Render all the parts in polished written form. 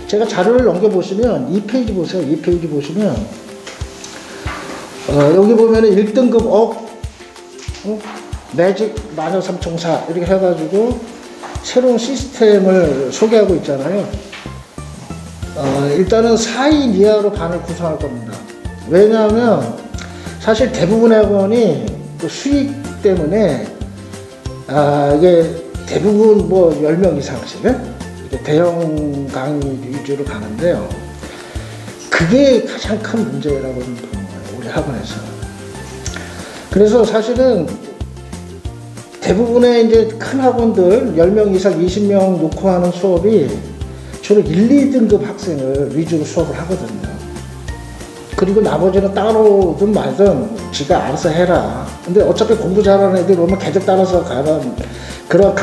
제가 자료를 넘겨보시면 2페이지 보세요. 2페이지 보시면 여기 보면은 1등급 매직 마녀 삼총사 이렇게 해가지고 새로운 시스템을 소개하고 있잖아요. 일단은 4인 이하로 반을 구성할 겁니다. 왜냐하면 사실 대부분의 학원이 그 수익 때문에 이게 대부분 뭐 10명 이상씩 대형 강의 위주로 가는데요. 그게 가장 큰 문제라고 보는 거예요, 우리 학원에서. 그래서 사실은 대부분의 이제 큰 학원들 10명 이상 20명 놓고 하는 수업이 주로 1, 2등급 학생을 위주로 수업을 하거든요. 그리고 나머지는 따로든 말든 지가 알아서 해라. 근데 어차피 공부 잘하는 애들 오면 걔들 따라서 가는 그런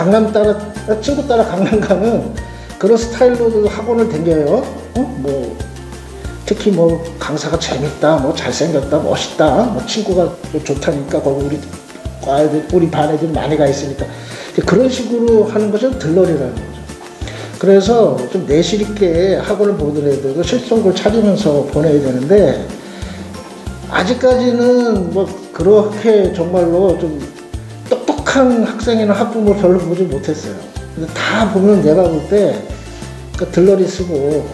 친구 따라 강남 가는 그런 스타일로 학원을 다녀요. 뭐 특히 뭐 강사가 재밌다, 뭐 잘생겼다, 멋있다, 뭐 친구가 좋다니까 거기 우리 반 애들이 많이 가 있으니까 그런 식으로 하는 것은 들러리라는 거죠. 그래서 좀 내실 있게 학원을 보는 애들도 실속을 차리면서 보내야 되는데 아직까지는 뭐 그렇게 정말로 좀 똑똑한 학생이나 학부모 별로 보지 못했어요. 근데 다 보면 내가 볼 때 들러리 쓰고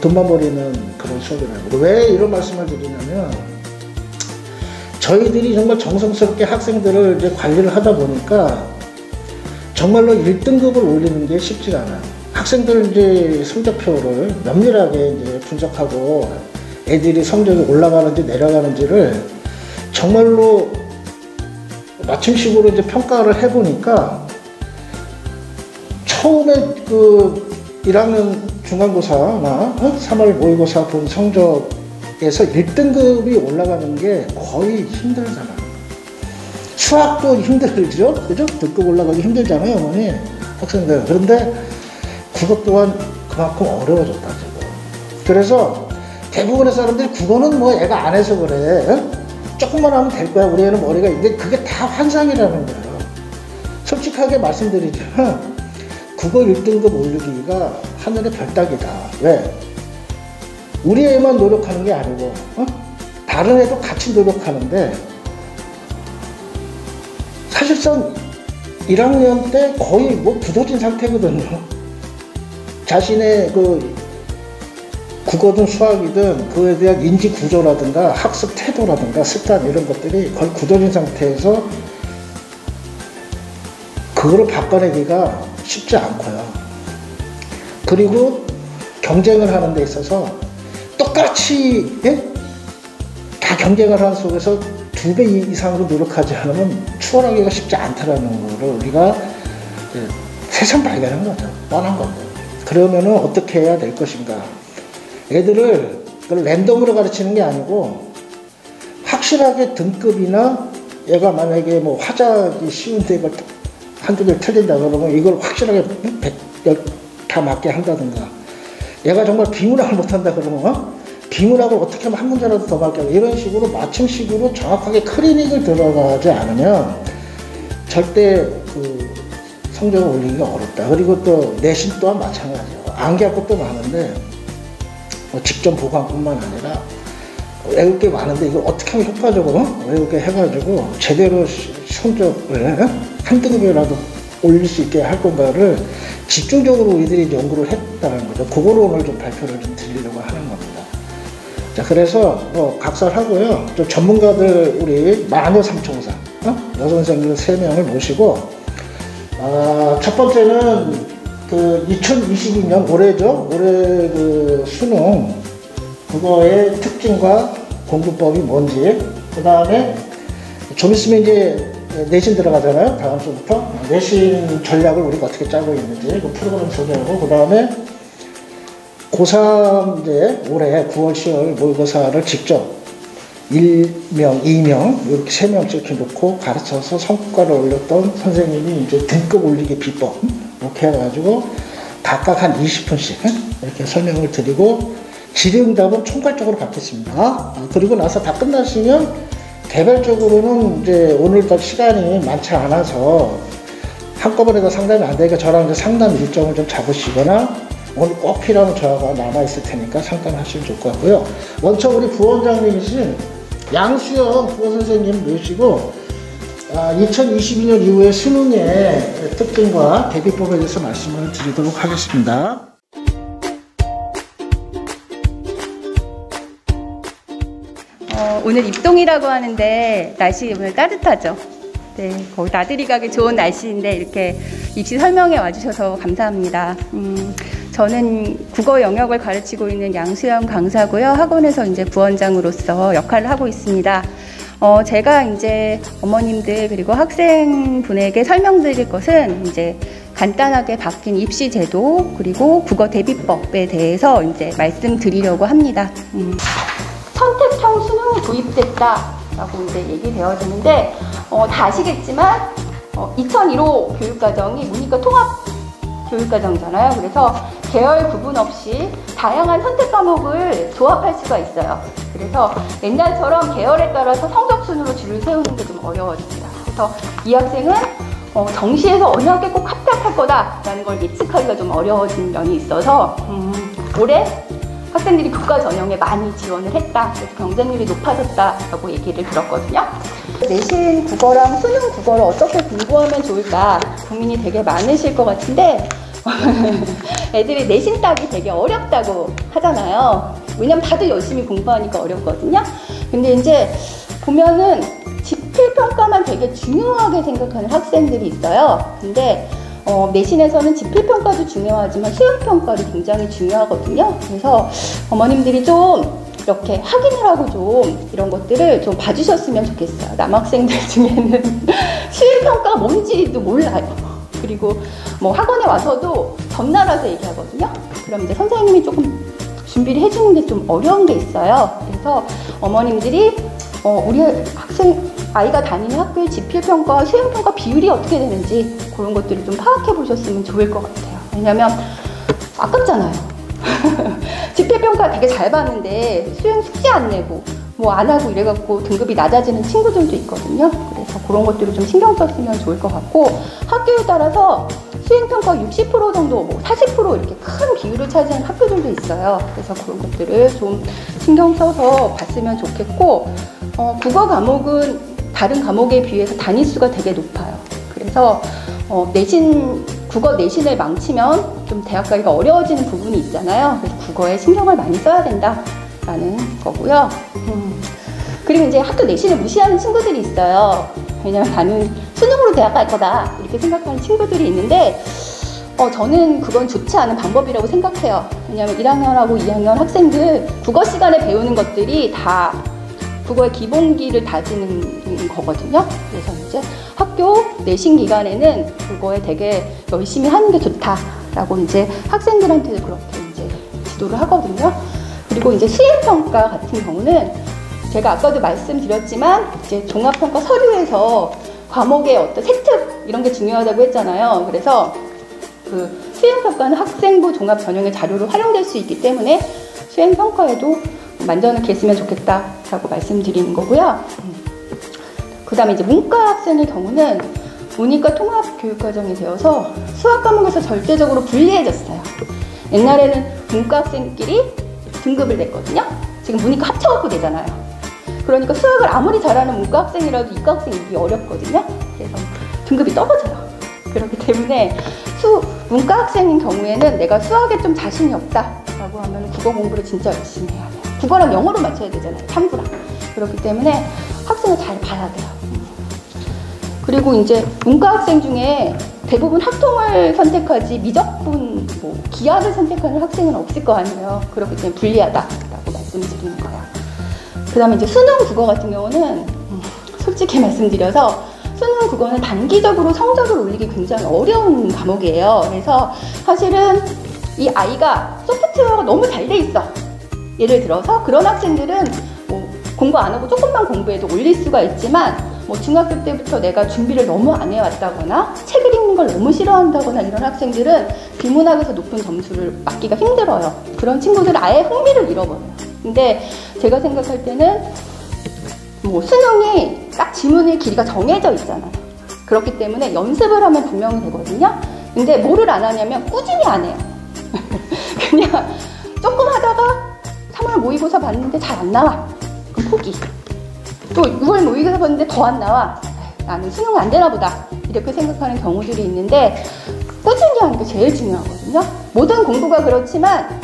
돈만 버리는 그런 수업이라고. 왜 이런 말씀을 드리냐면 저희들이 정말 정성스럽게 학생들을 이제 관리를 하다 보니까 정말로 1등급을 올리는 게 쉽지가 않아요. 학생들 이제 성적표를 면밀하게 이제 분석하고 애들이 성적이 올라가는지 내려가는지를 정말로 맞춤식으로 이제 평가를 해보니까 처음에 그 1학년 중간고사나 3월 모의고사 본 성적에서 1등급이 올라가는 게 거의 힘들잖아요. 수학도 힘들죠? 그죠? 등급 올라가기 힘들잖아요, 어머니. 학생들. 그런데 국어 또한 그만큼 어려워졌다, 지금. 그래서 대부분의 사람들이 국어는 뭐 애가 안 해서 그래. 조금만 하면 될 거야. 우리 애는 머리가 있는데 그게 다 환상이라는 거예요. 솔직하게 말씀드리자면 국어 1등급 올리기가 하늘의 별 따기다. 왜? 우리 애만 노력하는 게 아니고 다른 애도 같이 노력하는데 사실상 1학년 때 거의 뭐 굳어진 상태거든요. 자신의 그 국어든 수학이든 그에 대한 인지 구조라든가 학습 태도라든가 습관 이런 것들이 거의 굳어진 상태에서 그거를 바꿔내기가 쉽지 않고요. 그리고 경쟁을 하는 데 있어서 똑같이 다 경쟁을 하는 속에서 2배 이상으로 노력하지 않으면 추월하기가 쉽지 않다라는 거를 우리가 새삼 발견한 거죠. 뻔한 건데. 그러면은 어떻게 해야 될 것인가. 애들을 랜덤으로 가르치는 게 아니고 확실하게 등급이나 얘가 만약에 뭐 화작이 쉬운데 이걸 한두 개 틀린다 그러면 이걸 확실하게 다 맞게 한다든가 얘가 정말 비문학을 못한다 그러면 비문학을 어떻게 하면 한 문제라도 더 맞게 하고 이런 식으로 맞춤식으로 정확하게 클리닉을 들어가지 않으면 절대 그 성적을 올리기가 어렵다. 그리고 또 내신 또한 마찬가지예요. 암기할 것도 많은데 뭐 직전 보강뿐만 아니라 외울 게 많은데 이걸 어떻게 하면 효과적으로 외우게 해가지고 제대로 성적을 한 등급이라도 올릴 수 있게 할 건가를 집중적으로 우리들이 연구를 했다는 거죠. 그거로 오늘 좀 발표를 좀 드리려고 하는 겁니다. 자, 그래서 뭐 각설하고요. 좀 전문가들 우리 마녀 삼총사 여선생님 3명을 모시고 첫 번째는 그 2022년 올해죠. 올해 그 수능 그거의 특징과 공부법이 뭔지, 그 다음에 좀 있으면 이제 내신 들어가잖아요. 다음 주부터 내신 전략을 우리가 어떻게 짜고 있는지 그 프로그램 소개하고, 그 다음에 고3 이제 올해 9월 10월 모의고사를 직접 1명, 2명 이렇게 3명씩 이렇게 놓고 가르쳐서 성과를 올렸던 선생님이 이제 등급 올리기 비법 이렇게 해가지고 각각 한 20분씩 이렇게 설명을 드리고 질의응답은 총괄적으로 받겠습니다. 그리고 나서 다 끝나시면 개별적으로는 이제 오늘따라 시간이 많지 않아서 한꺼번에 다 상담이 안 되니까 저랑 이제 상담 일정을 좀 잡으시거나 오늘 꼭 필요한 조화가 남아있을 테니까 상담하시면 좋을 것 같고요. 먼저 우리 부원장님이신 양수영 부원선생님 모시고 2022년 이후의 수능의 특징과 대비법에 대해서 말씀을 드리도록 하겠습니다. 오늘 입동이라고 하는데 날씨 오늘 따뜻하죠? 네, 거의 나들이 가기 좋은 날씨인데 이렇게 입시 설명회 와주셔서 감사합니다. 저는 국어 영역을 가르치고 있는 양수영 강사고요. 학원에서 이제 부원장으로서 역할을 하고 있습니다. 제가 이제 어머님들 그리고 학생분에게 설명드릴 것은 이제 간단하게 바뀐 입시 제도 그리고 국어 대비법에 대해서 이제 말씀드리려고 합니다. 선택형 수능이 도입됐다라고 이제 얘기되어지는데 다 아시겠지만 2015 교육과정이 문이과 통합 교육과정이잖아요. 그래서 계열 구분 없이 다양한 선택 과목을 조합할 수가 있어요. 그래서 옛날처럼 계열에 따라서 성적 순으로 줄을 세우는 게 좀 어려워집니다. 그래서 이 학생은 정시에서 어느 학교에 꼭 합격할 거다라는 걸 예측하기가 좀 어려워진 면이 있어서 올해 학생들이 교과 전형에 많이 지원을 했다. 그래서 경쟁률이 높아졌다라고 얘기를 들었거든요. 내신 국어랑 수능 국어를 어떻게 공부하면 좋을까 고민이 되게 많으실 것 같은데 애들이 내신 따기 되게 어렵다고 하잖아요. 왜냐면 다들 열심히 공부하니까 어렵거든요. 근데 이제 보면은 지필평가만 되게 중요하게 생각하는 학생들이 있어요. 근데 내신에서는 지필평가도 중요하지만 수행평가도 굉장히 중요하거든요. 그래서 어머님들이 좀 이렇게 확인을 하고 좀 이런 것들을 좀 봐주셨으면 좋겠어요. 남학생들 중에는 수행평가가 뭔지도 몰라요. 그리고 뭐 학원에 와서도 전날 와서 얘기하거든요. 그럼 이제 선생님이 조금 준비를 해주는 게 좀 어려운 게 있어요. 그래서 어머님들이 우리 아이가 다니는 학교의 지필평가와 수행평가 비율이 어떻게 되는지 그런 것들을 좀 파악해 보셨으면 좋을 것 같아요. 왜냐면 아깝잖아요. 지필평가 되게 잘 봤는데 수행 숙제 안 내고 뭐 안 하고 이래갖고 등급이 낮아지는 친구들도 있거든요. 그래서 그런 것들을 좀 신경 썼으면 좋을 것 같고 학교에 따라서 수행평가 60% 정도, 뭐 40% 이렇게 큰 비율을 차지하는 학교들도 있어요. 그래서 그런 것들을 좀 신경 써서 봤으면 좋겠고 국어 과목은 다른 과목에 비해서 단위수가 되게 높아요. 그래서 국어 내신을 망치면 좀 대학 가기가 어려워지는 부분이 있잖아요. 그래서 국어에 신경을 많이 써야 된다라는 거고요. 그리고 이제 학교 내신을 무시하는 친구들이 있어요. 왜냐면 나는 수능으로 대학 갈 거다 이렇게 생각하는 친구들이 있는데 저는 그건 좋지 않은 방법이라고 생각해요. 왜냐면 1학년하고 2학년 학생들 국어 시간에 배우는 것들이 다 국어의 기본기를 다지는 거거든요. 그래서 이제 학교 내신 기간에는 국어에 되게 열심히 하는 게 좋다라고 이제 학생들한테도 그렇게 이제 지도를 하거든요. 그리고 이제 수행평가 같은 경우는 제가 아까도 말씀드렸지만 이제 종합평가 서류에서 과목의 어떤 세특 이런 게 중요하다고 했잖아요. 그래서 그 수행평가는 학생부 종합 전형의 자료로 활용될 수 있기 때문에 수행평가에도 만져넣기 했으면 좋겠다라고 말씀드리는 거고요. 그 다음에 이제 문과 학생의 경우는 문이과 통합교육과정이 되어서 수학 과목에서 절대적으로 불리해졌어요. 옛날에는 문과 학생끼리 등급을 냈거든요. 지금 문이과 합쳐갖고 되잖아요. 그러니까 수학을 아무리 잘하는 문과 학생이라도 이과 학생이 어렵거든요. 그래서 등급이 떨어져요. 그렇기 때문에 문과 학생인 경우에는 내가 수학에 좀 자신이 없다라고 하면 국어 공부를 진짜 열심히 해야 돼요. 국어랑 영어로 맞춰야 되잖아요. 탐구랑. 그렇기 때문에 학생을 잘 봐야 돼요. 그리고 이제 문과 학생 중에 대부분 학통을 선택하지 미적분, 기하를 선택하는 학생은 없을 거 아니에요. 그렇기 때문에 불리하다라고 말씀드리는 거예요. 그 다음에 이제 수능 국어 같은 경우는 솔직히 말씀드려서 수능 국어는 단기적으로 성적을 올리기 굉장히 어려운 과목이에요. 그래서 사실은 이 아이가 소프트웨어가 너무 잘 돼 있어. 예를 들어서 그런 학생들은 뭐 공부 안 하고 조금만 공부해도 올릴 수가 있지만 뭐 중학교 때부터 내가 준비를 너무 안 해왔다거나 책을 읽는 걸 너무 싫어한다거나 이런 학생들은 비문학에서 높은 점수를 받기가 힘들어요. 그런 친구들은 아예 흥미를 잃어버려요. 근데 제가 생각할 때는 뭐 수능이 딱 지문의 길이가 정해져 있잖아요. 그렇기 때문에 연습을 하면 분명히 되거든요. 근데 뭐를 안 하냐면 꾸준히 안 해요. 그냥 조금 하다가 3월 모의고사 봤는데 잘 안 나와. 그럼 포기. 또 6월 모의고사 봤는데 더 안 나와. 나는 수능 안 되나 보다. 이렇게 생각하는 경우들이 있는데 꾸준히 하는 게 제일 중요하거든요. 모든 공부가 그렇지만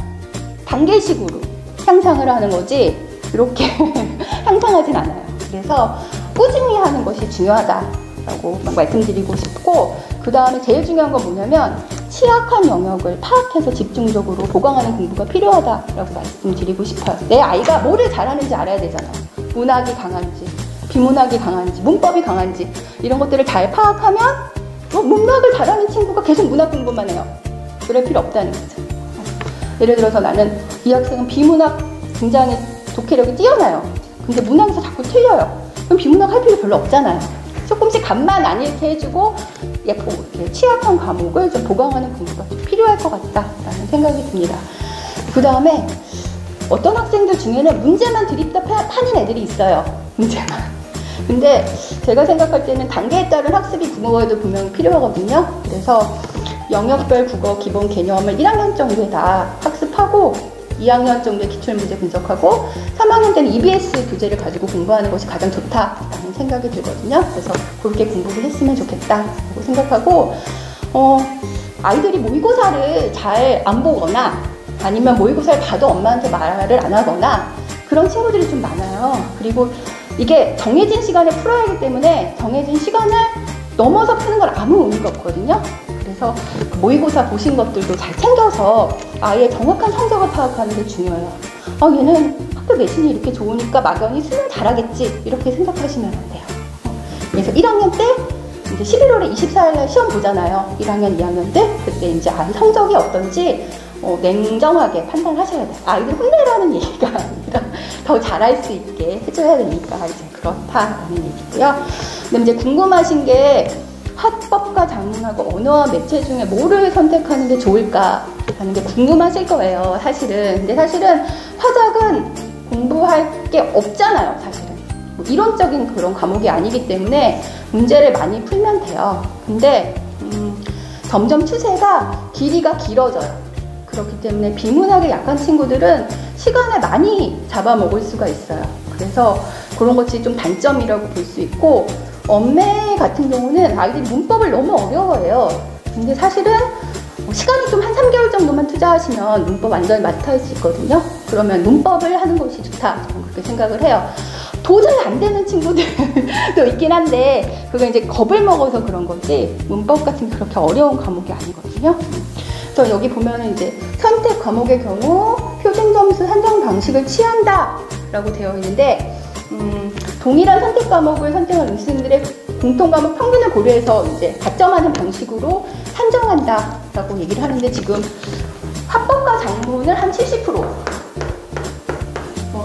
단계식으로 향상을 하는 거지 이렇게 향상하진 않아요. 그래서 꾸준히 하는 것이 중요하다라고 말씀드리고 싶고, 그 다음에 제일 중요한 건 뭐냐면 취약한 영역을 파악해서 집중적으로 보강하는 공부가 필요하다라고 말씀드리고 싶어요. 내 아이가 뭐를 잘하는지 알아야 되잖아요. 문학이 강한지, 비문학이 강한지, 문법이 강한지 이런 것들을 잘 파악하면 문학을 잘하는 친구가 계속 문학 공부만 해요. 그럴 필요 없다는 거죠. 예를 들어서 나는 이 학생은 비문학 굉장히 독해력이 뛰어나요. 근데 문학에서 자꾸 틀려요. 그럼 비문학 할 필요 별로 없잖아요. 조금씩 간만 안 잃게 해주고 이렇게 취약한 과목을 좀 보강하는 공부가 좀 필요할 것 같다라는 생각이 듭니다. 그 다음에 어떤 학생들 중에는 문제만 드립다 파는 애들이 있어요. 문제만. 근데 제가 생각할 때는 단계에 따른 학습이 국어에도 분명히 필요하거든요. 그래서 영역별 국어 기본 개념을 1학년 정도에 다 학습하고 2학년 정도에 기출문제 분석하고 3학년 때는 EBS 교재를 가지고 공부하는 것이 가장 좋다라는 생각이 들거든요. 그래서 그렇게 공부를 했으면 좋겠다라고 생각하고, 아이들이 모의고사를 잘 안 보거나 아니면 모의고사를 봐도 엄마한테 말을 안 하거나 그런 친구들이 좀 많아요. 그리고 이게 정해진 시간에 풀어야 하기 때문에 정해진 시간을 넘어서 푸는 건 아무 의미가 없거든요. 그래서 모의고사 보신 것들도 잘 챙겨서 아이의 정확한 성적을 파악하는 게 중요해요. 얘는 학교 내신이 이렇게 좋으니까 막연히 수능 잘하겠지 이렇게 생각하시면 안 돼요. 그래서 1학년 때 이제 11월에 24일날 시험 보잖아요. 1학년, 2학년 때 그때 이제 아이 성적이 어떤지 냉정하게 판단하셔야 돼요. 아이들 혼내라는 얘기가 아니라 더 잘할 수 있게 해줘야 되니까 이제 그렇다라는 얘기고요. 근데 이제 궁금하신 게 화법과 작문하고 언어와 매체 중에 뭐를 선택하는 게 좋을까 하는 게 궁금하실 거예요, 사실은. 근데 사실은 화작은 공부할 게 없잖아요, 사실은. 뭐 이론적인 그런 과목이 아니기 때문에 문제를 많이 풀면 돼요. 근데 점점 추세가 길이가 길어져요. 그렇기 때문에 비문학에 약한 친구들은 시간을 많이 잡아먹을 수가 있어요. 그래서 그런 것이 좀 단점이라고 볼 수 있고, 엄매 같은 경우는 아이들이 문법을 너무 어려워해요. 근데 사실은 시간이 좀 한 3개월 정도만 투자하시면 문법 완전히 마스터할 수 있거든요. 그러면 문법을 하는 것이 좋다, 저는 그렇게 생각을 해요. 도저히 안 되는 친구들도 있긴 한데 그건 이제 겁을 먹어서 그런 거지 문법 같은 게 그렇게 어려운 과목이 아니거든요. 그래서 여기 보면은 이제 선택 과목의 경우 표준 점수 산정 방식을 취한다 라고 되어 있는데, 동일한 선택 과목을 선택한 학생들의 공통 과목 평균을 고려해서 이제 가점하는 방식으로 산정한다 라고 얘기를 하는데, 지금 화법과 작문을 한 70%,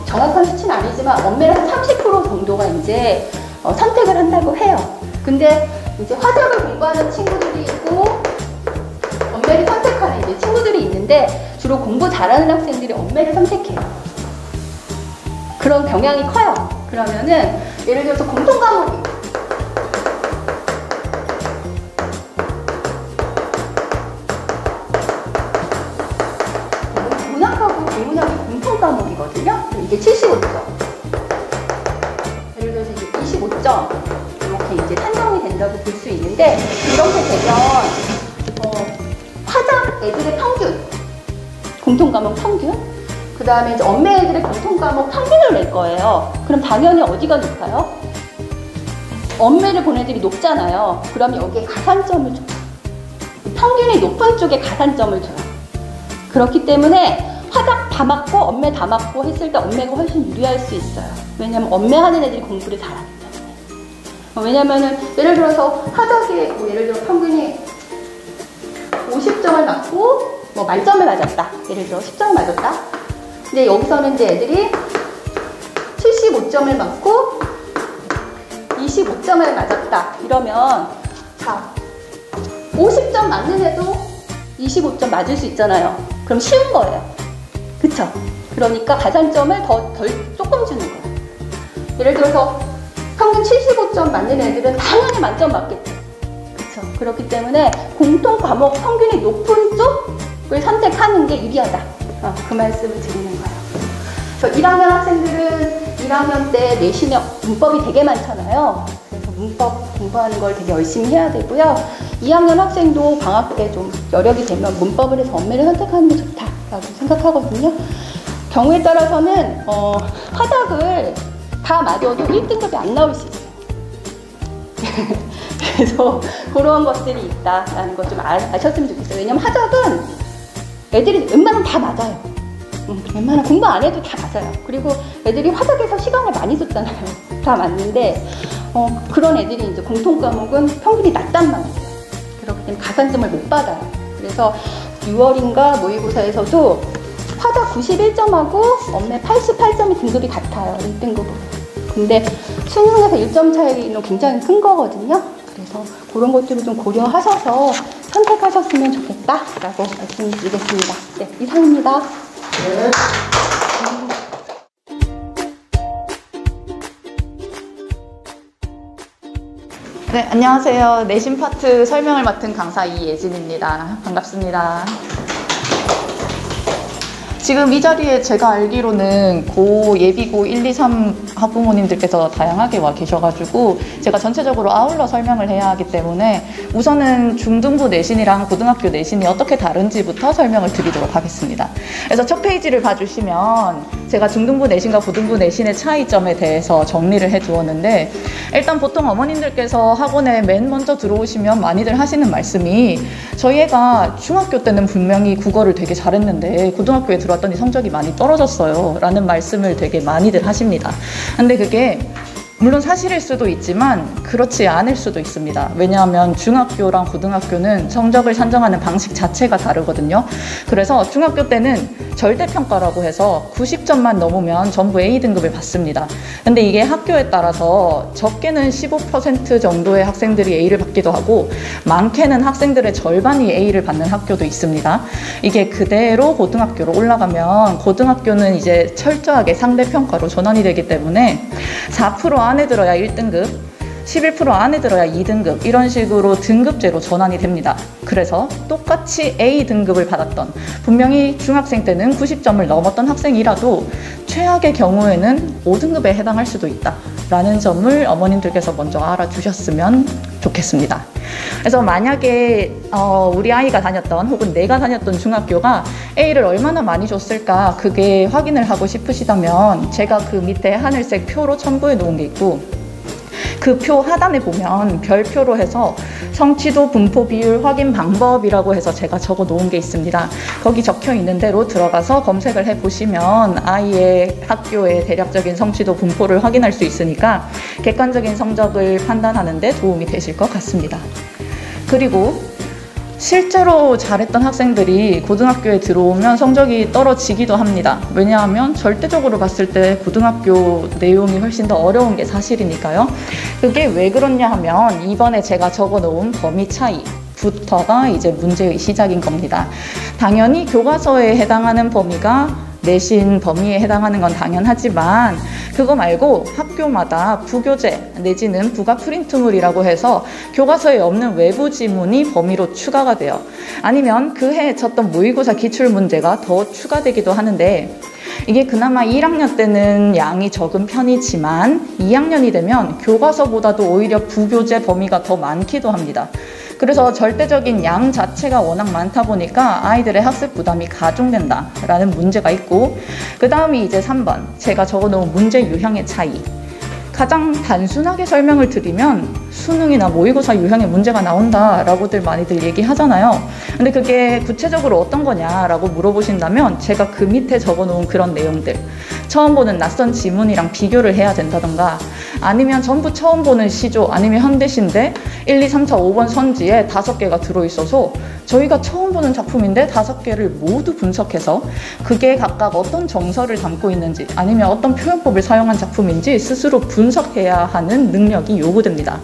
정확한 수치는 아니지만 엄매를 한 30% 정도가 이제 선택을 한다고 해요. 근데 이제 화작을 공부하는 친구들이 있고 엄매를 선택하는 이제 친구들이 있는데, 주로 공부 잘하는 학생들이 엄매를 선택해요. 그런 경향이 커요. 그러면은 예를 들어서 공통 과목이 문학하고 비문학이 공통 과목이거든요. 이게 75점. 예를 들어서 이제 25점 이렇게 이제 산정이 된다고 볼 수 있는데, 이렇게 되면 화작 애들의 평균, 공통 과목 평균, 그 다음에 이제 엄매 애들의 공통 과목 평균을 낼 거예요. 그럼 당연히 어디가 높아요? 엄매를 본 애들이 높잖아요. 그러면 여기에 가산점을 줘요. 평균이 높은 쪽에 가산점을 줘요. 그렇기 때문에 화작 다 맞고 엄매 다 맞고 했을 때 엄매가 훨씬 유리할 수 있어요. 왜냐면 엄매 하는 애들이 공부를 잘하기 때문에. 왜냐면은 예를 들어서 화작에 예를 들어 평균이 50점을 맞고 만점을 맞았다. 예를 들어 10점을 맞았다. 근데 여기서는 이제 애들이 75점을 맞고 25점을 맞았다. 이러면 자, 50점 맞는 애도 25점 맞을 수 있잖아요. 그럼 쉬운 거예요. 그쵸? 그러니까 가산점을 조금 주는 거예요. 예를 들어서 평균 75점 맞는 애들은 당연히 만점 맞겠죠. 그렇죠? 그렇기 때문에 공통 과목 평균이 높은 쪽 선택하는 게 유리하다. 그 말씀을 드리는 거예요. 그래서 1학년 학생들은 1학년 때 내신에 문법이 되게 많잖아요. 그래서 문법 공부하는 걸 되게 열심히 해야 되고요. 2학년 학생도 방학 때 좀 여력이 되면 문법을 해서 엄매를 선택하는 게 좋다라고 생각하거든요. 경우에 따라서는 화작을 다 맞아도 1등급이 안 나올 수 있어요. 그래서 그런 것들이 있다라는 거 좀 아셨으면 좋겠어요. 왜냐면 화작은 애들이 웬만하면 다 맞아요. 웬만하면 공부 안 해도 다 맞아요. 그리고 애들이 화작에서 시간을 많이 썼잖아요. 다 맞는데 그런 애들이 이제 공통 과목은 평균이 낮단 말이에요. 그렇기 때문에 가산점을 못 받아요. 그래서 6월인가 모의고사에서도 화작 91점하고 엄매 88점이 등급이 같아요. 1등급으로. 근데 수능에서 1점 차이는 굉장히 큰 거거든요. 그래서 그런 것들을 좀 고려하셔서 선택하셨으면 좋겠다라고 말씀드리겠습니다. 네, 이상입니다. 네. 네, 안녕하세요. 내신 파트 설명을 맡은 강사 이예진입니다. 반갑습니다. 지금 이 자리에 제가 알기로는 예비고 1, 2, 3 학부모님들께서 다양하게 와 계셔가지고 제가 전체적으로 아울러 설명을 해야 하기 때문에 우선은 중등부 내신이랑 고등학교 내신이 어떻게 다른지부터 설명을 드리도록 하겠습니다. 그래서 첫 페이지를 봐주시면 제가 중등부 내신과 고등부 내신의 차이점에 대해서 정리를 해두었는데, 일단 보통 어머님들께서 학원에 맨 먼저 들어오시면 많이들 하시는 말씀이 저희 애가 중학교 때는 분명히 국어를 되게 잘했는데 고등학교에 들어왔더니 성적이 많이 떨어졌어요 라는 말씀을 되게 많이들 하십니다. 근데 그게 물론 사실일 수도 있지만 그렇지 않을 수도 있습니다. 왜냐하면 중학교랑 고등학교는 성적을 산정하는 방식 자체가 다르거든요. 그래서 중학교 때는 절대평가라고 해서 90점만 넘으면 전부 A등급을 받습니다. 근데 이게 학교에 따라서 적게는 15% 정도의 학생들이 A를 받기도 하고 많게는 학생들의 절반이 A를 받는 학교도 있습니다. 이게 그대로 고등학교로 올라가면 고등학교는 이제 철저하게 상대평가로 전환이 되기 때문에 4% 안에 들어야 1등급, 11% 안에 들어야 2등급 이런 식으로 등급제로 전환이 됩니다. 그래서 똑같이 A등급을 받았던, 분명히 중학생 때는 90점을 넘었던 학생이라도 최악의 경우에는 5등급에 해당할 수도 있다 라는 점을 어머님들께서 먼저 알아두셨으면 좋겠습니다. 그래서 만약에 우리 아이가 다녔던 혹은 내가 다녔던 중학교가 A를 얼마나 많이 줬을까 그게 확인을 하고 싶으시다면 제가 그 밑에 하늘색 표로 첨부해 놓은 게 있고, 그 표 하단에 보면 별표로 해서 성취도, 분포, 비율, 확인 방법이라고 해서 제가 적어 놓은 게 있습니다. 거기 적혀 있는 대로 들어가서 검색을 해 보시면 아이의 학교의 대략적인 성취도, 분포를 확인할 수 있으니까 객관적인 성적을 판단하는 데 도움이 되실 것 같습니다. 그리고 실제로 잘했던 학생들이 고등학교에 들어오면 성적이 떨어지기도 합니다. 왜냐하면 절대적으로 봤을 때 고등학교 내용이 훨씬 더 어려운 게 사실이니까요. 그게 왜 그렇냐 하면 이번에 제가 적어놓은 범위 차이부터가 이제 문제의 시작인 겁니다. 당연히 교과서에 해당하는 범위가 내신 범위에 해당하는 건 당연하지만 그거 말고 학교마다 부교재 내지는 부가 프린트물이라고 해서 교과서에 없는 외부 지문이 범위로 추가가 돼요. 아니면 그 해에 쳤던 모의고사 기출문제가 더 추가되기도 하는데, 이게 그나마 1학년 때는 양이 적은 편이지만 2학년이 되면 교과서보다도 오히려 부교재 범위가 더 많기도 합니다. 그래서 절대적인 양 자체가 워낙 많다 보니까 아이들의 학습 부담이 가중된다라는 문제가 있고, 그 다음이 이제 3번 제가 적어놓은 문제 유형의 차이. 가장 단순하게 설명을 드리면 수능이나 모의고사 유형의 문제가 나온다라고들 많이들 얘기하잖아요. 근데 그게 구체적으로 어떤 거냐라고 물어보신다면 제가 그 밑에 적어놓은 그런 내용들, 처음 보는 낯선 지문이랑 비교를 해야 된다던가, 아니면 전부 처음 보는 시조 아니면 현대시인데 1, 2, 3, 4, 5번 선지에 5개가 들어있어서 저희가 처음 보는 작품인데 5개를 모두 분석해서 그게 각각 어떤 정서를 담고 있는지 아니면 어떤 표현법을 사용한 작품인지 스스로 분석해야 하는 능력이 요구됩니다.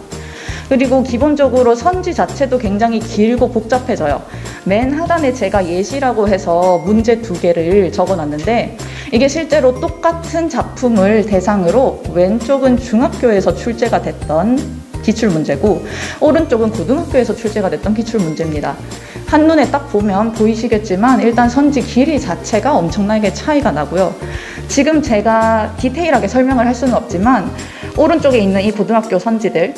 그리고 기본적으로 선지 자체도 굉장히 길고 복잡해져요. 맨 하단에 제가 예시라고 해서 문제 2개를 적어놨는데, 이게 실제로 똑같은 작품을 대상으로 왼쪽은 중학교에서 출제가 됐던 기출문제고, 오른쪽은 고등학교에서 출제가 됐던 기출문제입니다. 한눈에 딱 보면 보이시겠지만 일단 선지 길이 자체가 엄청나게 차이가 나고요. 지금 제가 디테일하게 설명을 할 수는 없지만 오른쪽에 있는 이 고등학교 선지들,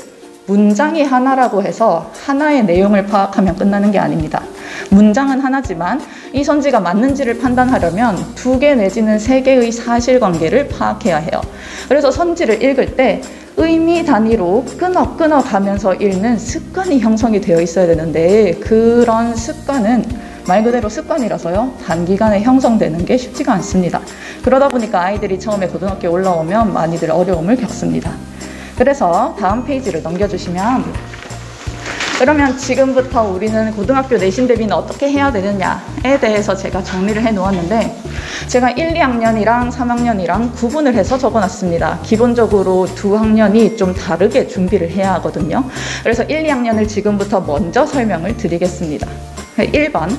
문장이 하나라고 해서 하나의 내용을 파악하면 끝나는 게 아닙니다. 문장은 하나지만 이 선지가 맞는지를 판단하려면 2개 내지는 3개의 사실관계를 파악해야 해요. 그래서 선지를 읽을 때 의미 단위로 끊어 가면서 읽는 습관이 형성이 되어 있어야 되는데, 그런 습관은 말 그대로 습관이라서요, 단기간에 형성되는 게 쉽지가 않습니다. 그러다 보니까 아이들이 처음에 고등학교에 올라오면 많이들 어려움을 겪습니다. 그래서 다음 페이지를 넘겨주시면, 그러면 지금부터 우리는 고등학교 내신 대비는 어떻게 해야 되느냐에 대해서 제가 정리를 해 놓았는데, 제가 1, 2학년이랑 3학년이랑 구분을 해서 적어놨습니다. 기본적으로 두 학년이 좀 다르게 준비를 해야 하거든요. 그래서 1, 2학년을 지금부터 먼저 설명을 드리겠습니다. 1번,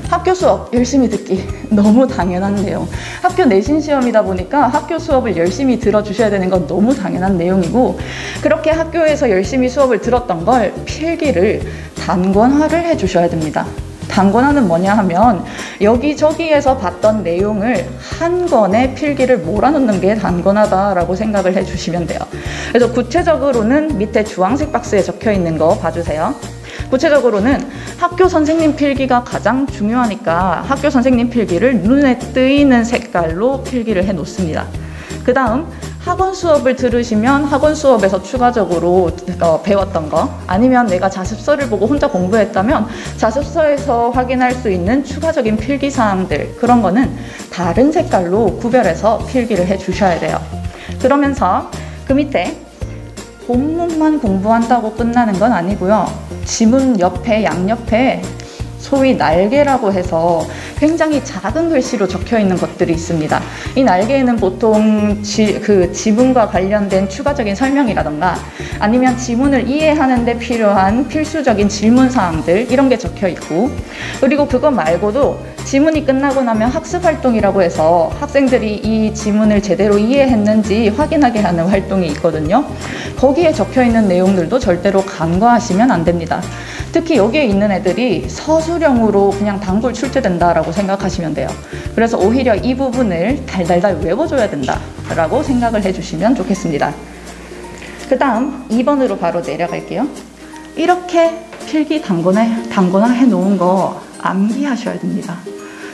학교 수업 열심히 듣기. 너무 당연한 내용. 학교 내신 시험이다 보니까 학교 수업을 열심히 들어주셔야 되는 건 너무 당연한 내용이고, 그렇게 학교에서 열심히 수업을 들었던 걸 필기를 단권화를 해주셔야 됩니다. 단권화는 뭐냐 하면 여기저기에서 봤던 내용을 한 권에 필기를 몰아넣는 게 단권화다라고 생각을 해주시면 돼요. 그래서 구체적으로는 밑에 주황색 박스에 적혀 있는 거 봐주세요. 구체적으로는 학교 선생님 필기가 가장 중요하니까 학교 선생님 필기를 눈에 띄는 색깔로 필기를 해 놓습니다. 그 다음 학원 수업을 들으시면 학원 수업에서 추가적으로 배웠던 거, 아니면 내가 자습서를 보고 혼자 공부했다면 자습서에서 확인할 수 있는 추가적인 필기사항들, 그런 거는 다른 색깔로 구별해서 필기를 해 주셔야 돼요. 그러면서 그 밑에 본문만 공부한다고 끝나는 건 아니고요. 지문 옆에 양옆에 소위 날개라고 해서 굉장히 작은 글씨로 적혀 있는 것들이 있습니다. 이 날개에는 보통 지문과 관련된 추가적인 설명이라던가 아니면 지문을 이해하는 데 필요한 필수적인 질문사항들, 이런 게 적혀 있고, 그리고 그거 말고도 지문이 끝나고 나면 학습활동이라고 해서 학생들이 이 지문을 제대로 이해했는지 확인하게 하는 활동이 있거든요. 거기에 적혀 있는 내용들도 절대로 간과하시면 안 됩니다. 특히 여기에 있는 애들이 서술형으로 그냥 단골 출제된다라고 생각하시면 돼요. 그래서 오히려 이 부분을 달달달 외워줘야 된다라고 생각을 해주시면 좋겠습니다. 그 다음 2번으로 바로 내려갈게요. 이렇게 필기 단권화 해놓은 거 암기하셔야 됩니다.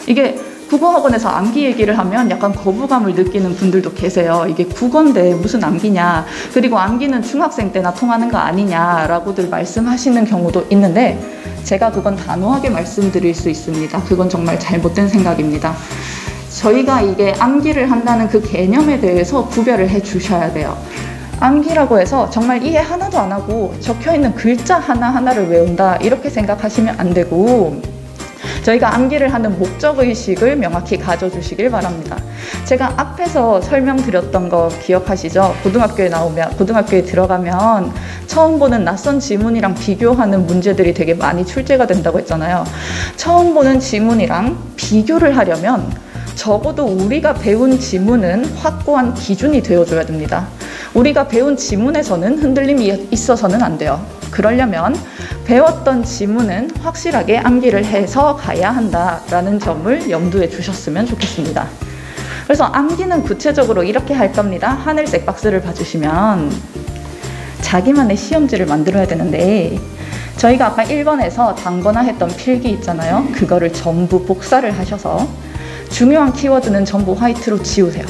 이게 국어학원에서 암기 얘기를 하면 약간 거부감을 느끼는 분들도 계세요. 이게 국어인데 무슨 암기냐, 그리고 암기는 중학생 때나 통하는 거 아니냐라고들 말씀하시는 경우도 있는데, 제가 그건 단호하게 말씀드릴 수 있습니다. 그건 정말 잘못된 생각입니다. 저희가 이게 암기를 한다는 그 개념에 대해서 구별을 해 주셔야 돼요. 암기라고 해서 정말 이해 하나도 안 하고 적혀있는 글자 하나하나를 외운다, 이렇게 생각하시면 안 되고, 저희가 암기를 하는 목적의식을 명확히 가져주시길 바랍니다. 제가 앞에서 설명드렸던 거 기억하시죠? 고등학교에 들어가면 처음 보는 낯선 지문이랑 비교하는 문제들이 되게 많이 출제가 된다고 했잖아요. 처음 보는 지문이랑 비교를 하려면 적어도 우리가 배운 지문은 확고한 기준이 되어줘야 됩니다. 우리가 배운 지문에서는 흔들림이 있어서는 안 돼요. 그러려면 배웠던 지문은 확실하게 암기를 해서 가야 한다라는 점을 염두에 두셨으면 좋겠습니다. 그래서 암기는 구체적으로 이렇게 할 겁니다. 하늘색 박스를 봐주시면 자기만의 시험지를 만들어야 되는데, 저희가 아까 1번에서 단권화 했던 필기 있잖아요. 그거를 전부 복사를 하셔서 중요한 키워드는 전부 화이트로 지우세요.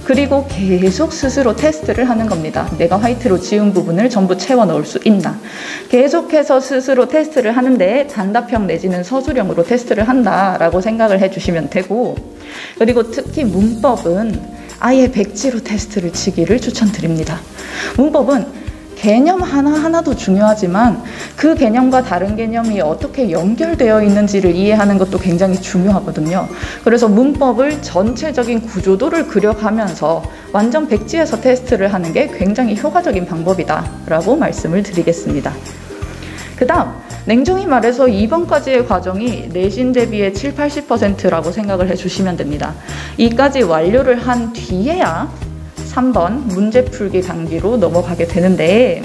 그리고 계속 스스로 테스트를 하는 겁니다. 내가 화이트로 지운 부분을 전부 채워 넣을 수 있나. 계속해서 스스로 테스트를 하는데 단답형 내지는 서술형으로 테스트를 한다라고 생각을 해주시면 되고, 그리고 특히 문법은 아예 백지로 테스트를 치기를 추천드립니다. 문법은 개념 하나하나도 중요하지만 그 개념과 다른 개념이 어떻게 연결되어 있는지를 이해하는 것도 굉장히 중요하거든요. 그래서 문법을 전체적인 구조도를 그려가면서 완전 백지에서 테스트를 하는 게 굉장히 효과적인 방법이다라고 말씀을 드리겠습니다. 그 다음, 냉정히 말해서 2번까지의 과정이 내신 대비의 70-80%라고 생각을 해주시면 됩니다. 이까지 완료를 한 뒤에야 3번 문제풀기 단계로 넘어가게 되는데,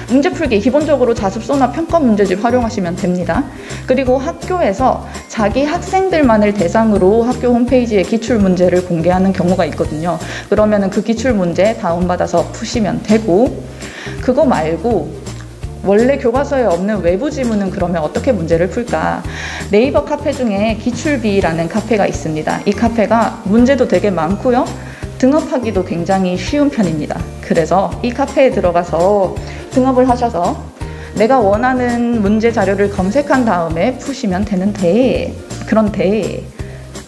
문제풀기 기본적으로 자습서나 평가 문제집 활용하시면 됩니다. 그리고 학교에서 자기 학생들만을 대상으로 학교 홈페이지에 기출문제를 공개하는 경우가 있거든요. 그러면 그 기출문제 다운받아서 푸시면 되고, 그거 말고 원래 교과서에 없는 외부 지문은 그러면 어떻게 문제를 풀까? 네이버 카페 중에 기출비라는 카페가 있습니다. 이 카페가 문제도 되게 많고요. 등업하기도 굉장히 쉬운 편입니다. 그래서 이 카페에 들어가서 등업을 하셔서 내가 원하는 문제 자료를 검색한 다음에 푸시면 되는데, 그런데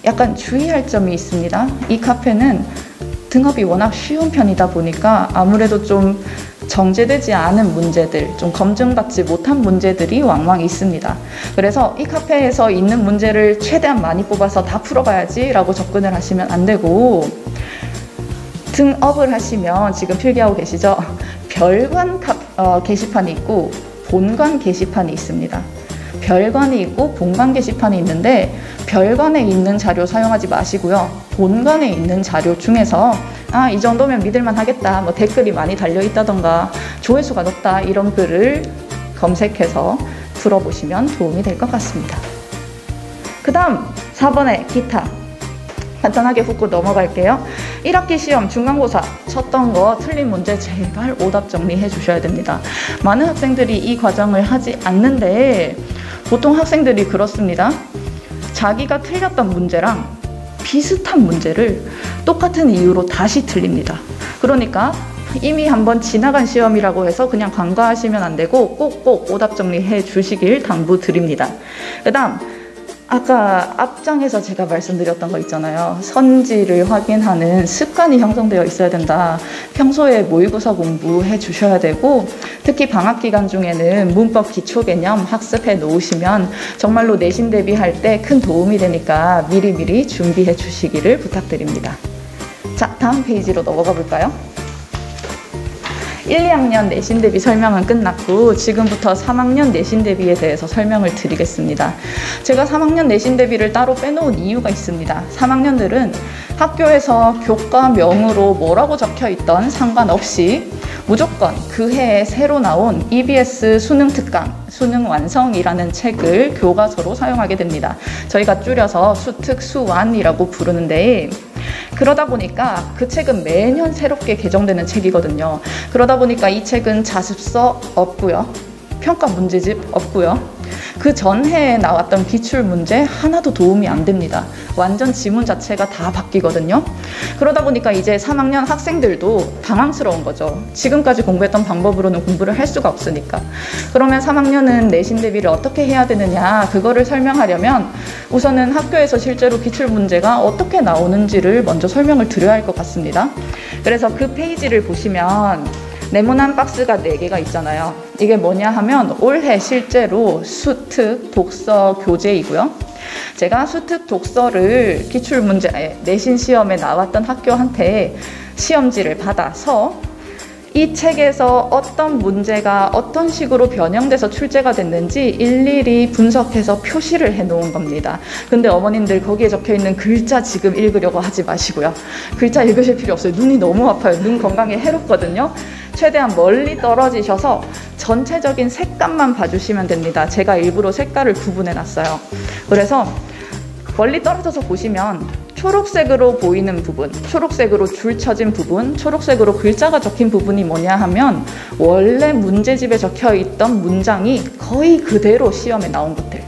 약간 주의할 점이 있습니다. 이 카페는 등업이 워낙 쉬운 편이다 보니까 아무래도 좀 정제되지 않은 문제들, 좀 검증받지 못한 문제들이 왕왕 있습니다. 그래서 이 카페에서 있는 문제를 최대한 많이 뽑아서 다 풀어봐야지 라고 접근을 하시면 안 되고, 등업을 하시면 지금 필기하고 계시죠? 별관 게시판이 있고 본관 게시판이 있습니다. 별관이 있고 본관 게시판이 있는데, 별관에 있는 자료 사용하지 마시고요. 본관에 있는 자료 중에서 이 정도면 믿을만 하겠다, 뭐 댓글이 많이 달려있다던가 조회수가 높다, 이런 글을 검색해서 풀어보시면 도움이 될 것 같습니다. 그 다음 4번의 기타 간단하게 훑고 넘어갈게요. 1학기 시험 중간고사 쳤던 거 틀린 문제 제발 오답 정리해 주셔야 됩니다. 많은 학생들이 이 과정을 하지 않는데, 보통 학생들이 그렇습니다. 자기가 틀렸던 문제랑 비슷한 문제를 똑같은 이유로 다시 틀립니다. 그러니까 이미 한번 지나간 시험이라고 해서 그냥 간과하시면 안 되고 꼭꼭 오답 정리해 주시길 당부드립니다. 그 다음, 아까 앞장에서 제가 말씀드렸던 거 있잖아요. 선지를 확인하는 습관이 형성되어 있어야 된다. 평소에 모의고사 공부해 주셔야 되고, 특히 방학 기간 중에는 문법 기초 개념 학습해 놓으시면 정말로 내신 대비할 때 큰 도움이 되니까 미리미리 준비해 주시기를 부탁드립니다. 자, 다음 페이지로 넘어가 볼까요? 1, 2학년 내신 대비 설명은 끝났고, 지금부터 3학년 내신 대비에 대해서 설명을 드리겠습니다. 제가 3학년 내신 대비를 따로 빼놓은 이유가 있습니다. 3학년들은 학교에서 교과명으로 뭐라고 적혀 있던 상관없이 무조건 그 해에 새로 나온 EBS 수능 특강, 수능 완성이라는 책을 교과서로 사용하게 됩니다. 저희가 줄여서 수특, 수완이라고 부르는데, 그러다 보니까 그 책은 매년 새롭게 개정되는 책이거든요. 그러다 보니까 이 책은 자습서 없고요. 평가 문제집 없고요. 그 전해에 나왔던 기출문제 하나도 도움이 안 됩니다. 완전 지문 자체가 다 바뀌거든요. 그러다 보니까 이제 3학년 학생들도 당황스러운 거죠. 지금까지 공부했던 방법으로는 공부를 할 수가 없으니까. 그러면 3학년은 내신 대비를 어떻게 해야 되느냐, 그거를 설명하려면 우선은 학교에서 실제로 기출문제가 어떻게 나오는지를 먼저 설명을 드려야 할 것 같습니다. 그래서 그 페이지를 보시면 네모난 박스가 4개가 있잖아요. 이게 뭐냐 하면 올해 실제로 수특 독서 교재이고요. 제가 수특 독서를 기출문제 내신 시험에 나왔던 학교한테 시험지를 받아서 이 책에서 어떤 문제가 어떤 식으로 변형돼서 출제가 됐는지 일일이 분석해서 표시를 해 놓은 겁니다. 근데 어머님들 거기에 적혀 있는 글자 지금 읽으려고 하지 마시고요. 글자 읽으실 필요 없어요. 눈이 너무 아파요. 눈 건강에 해롭거든요. 최대한 멀리 떨어지셔서 전체적인 색감만 봐주시면 됩니다. 제가 일부러 색깔을 구분해 놨어요. 그래서 멀리 떨어져서 보시면 초록색으로 보이는 부분, 초록색으로 줄 쳐진 부분, 초록색으로 글자가 적힌 부분이 뭐냐 하면 원래 문제집에 적혀 있던 문장이 거의 그대로 시험에 나온 것들.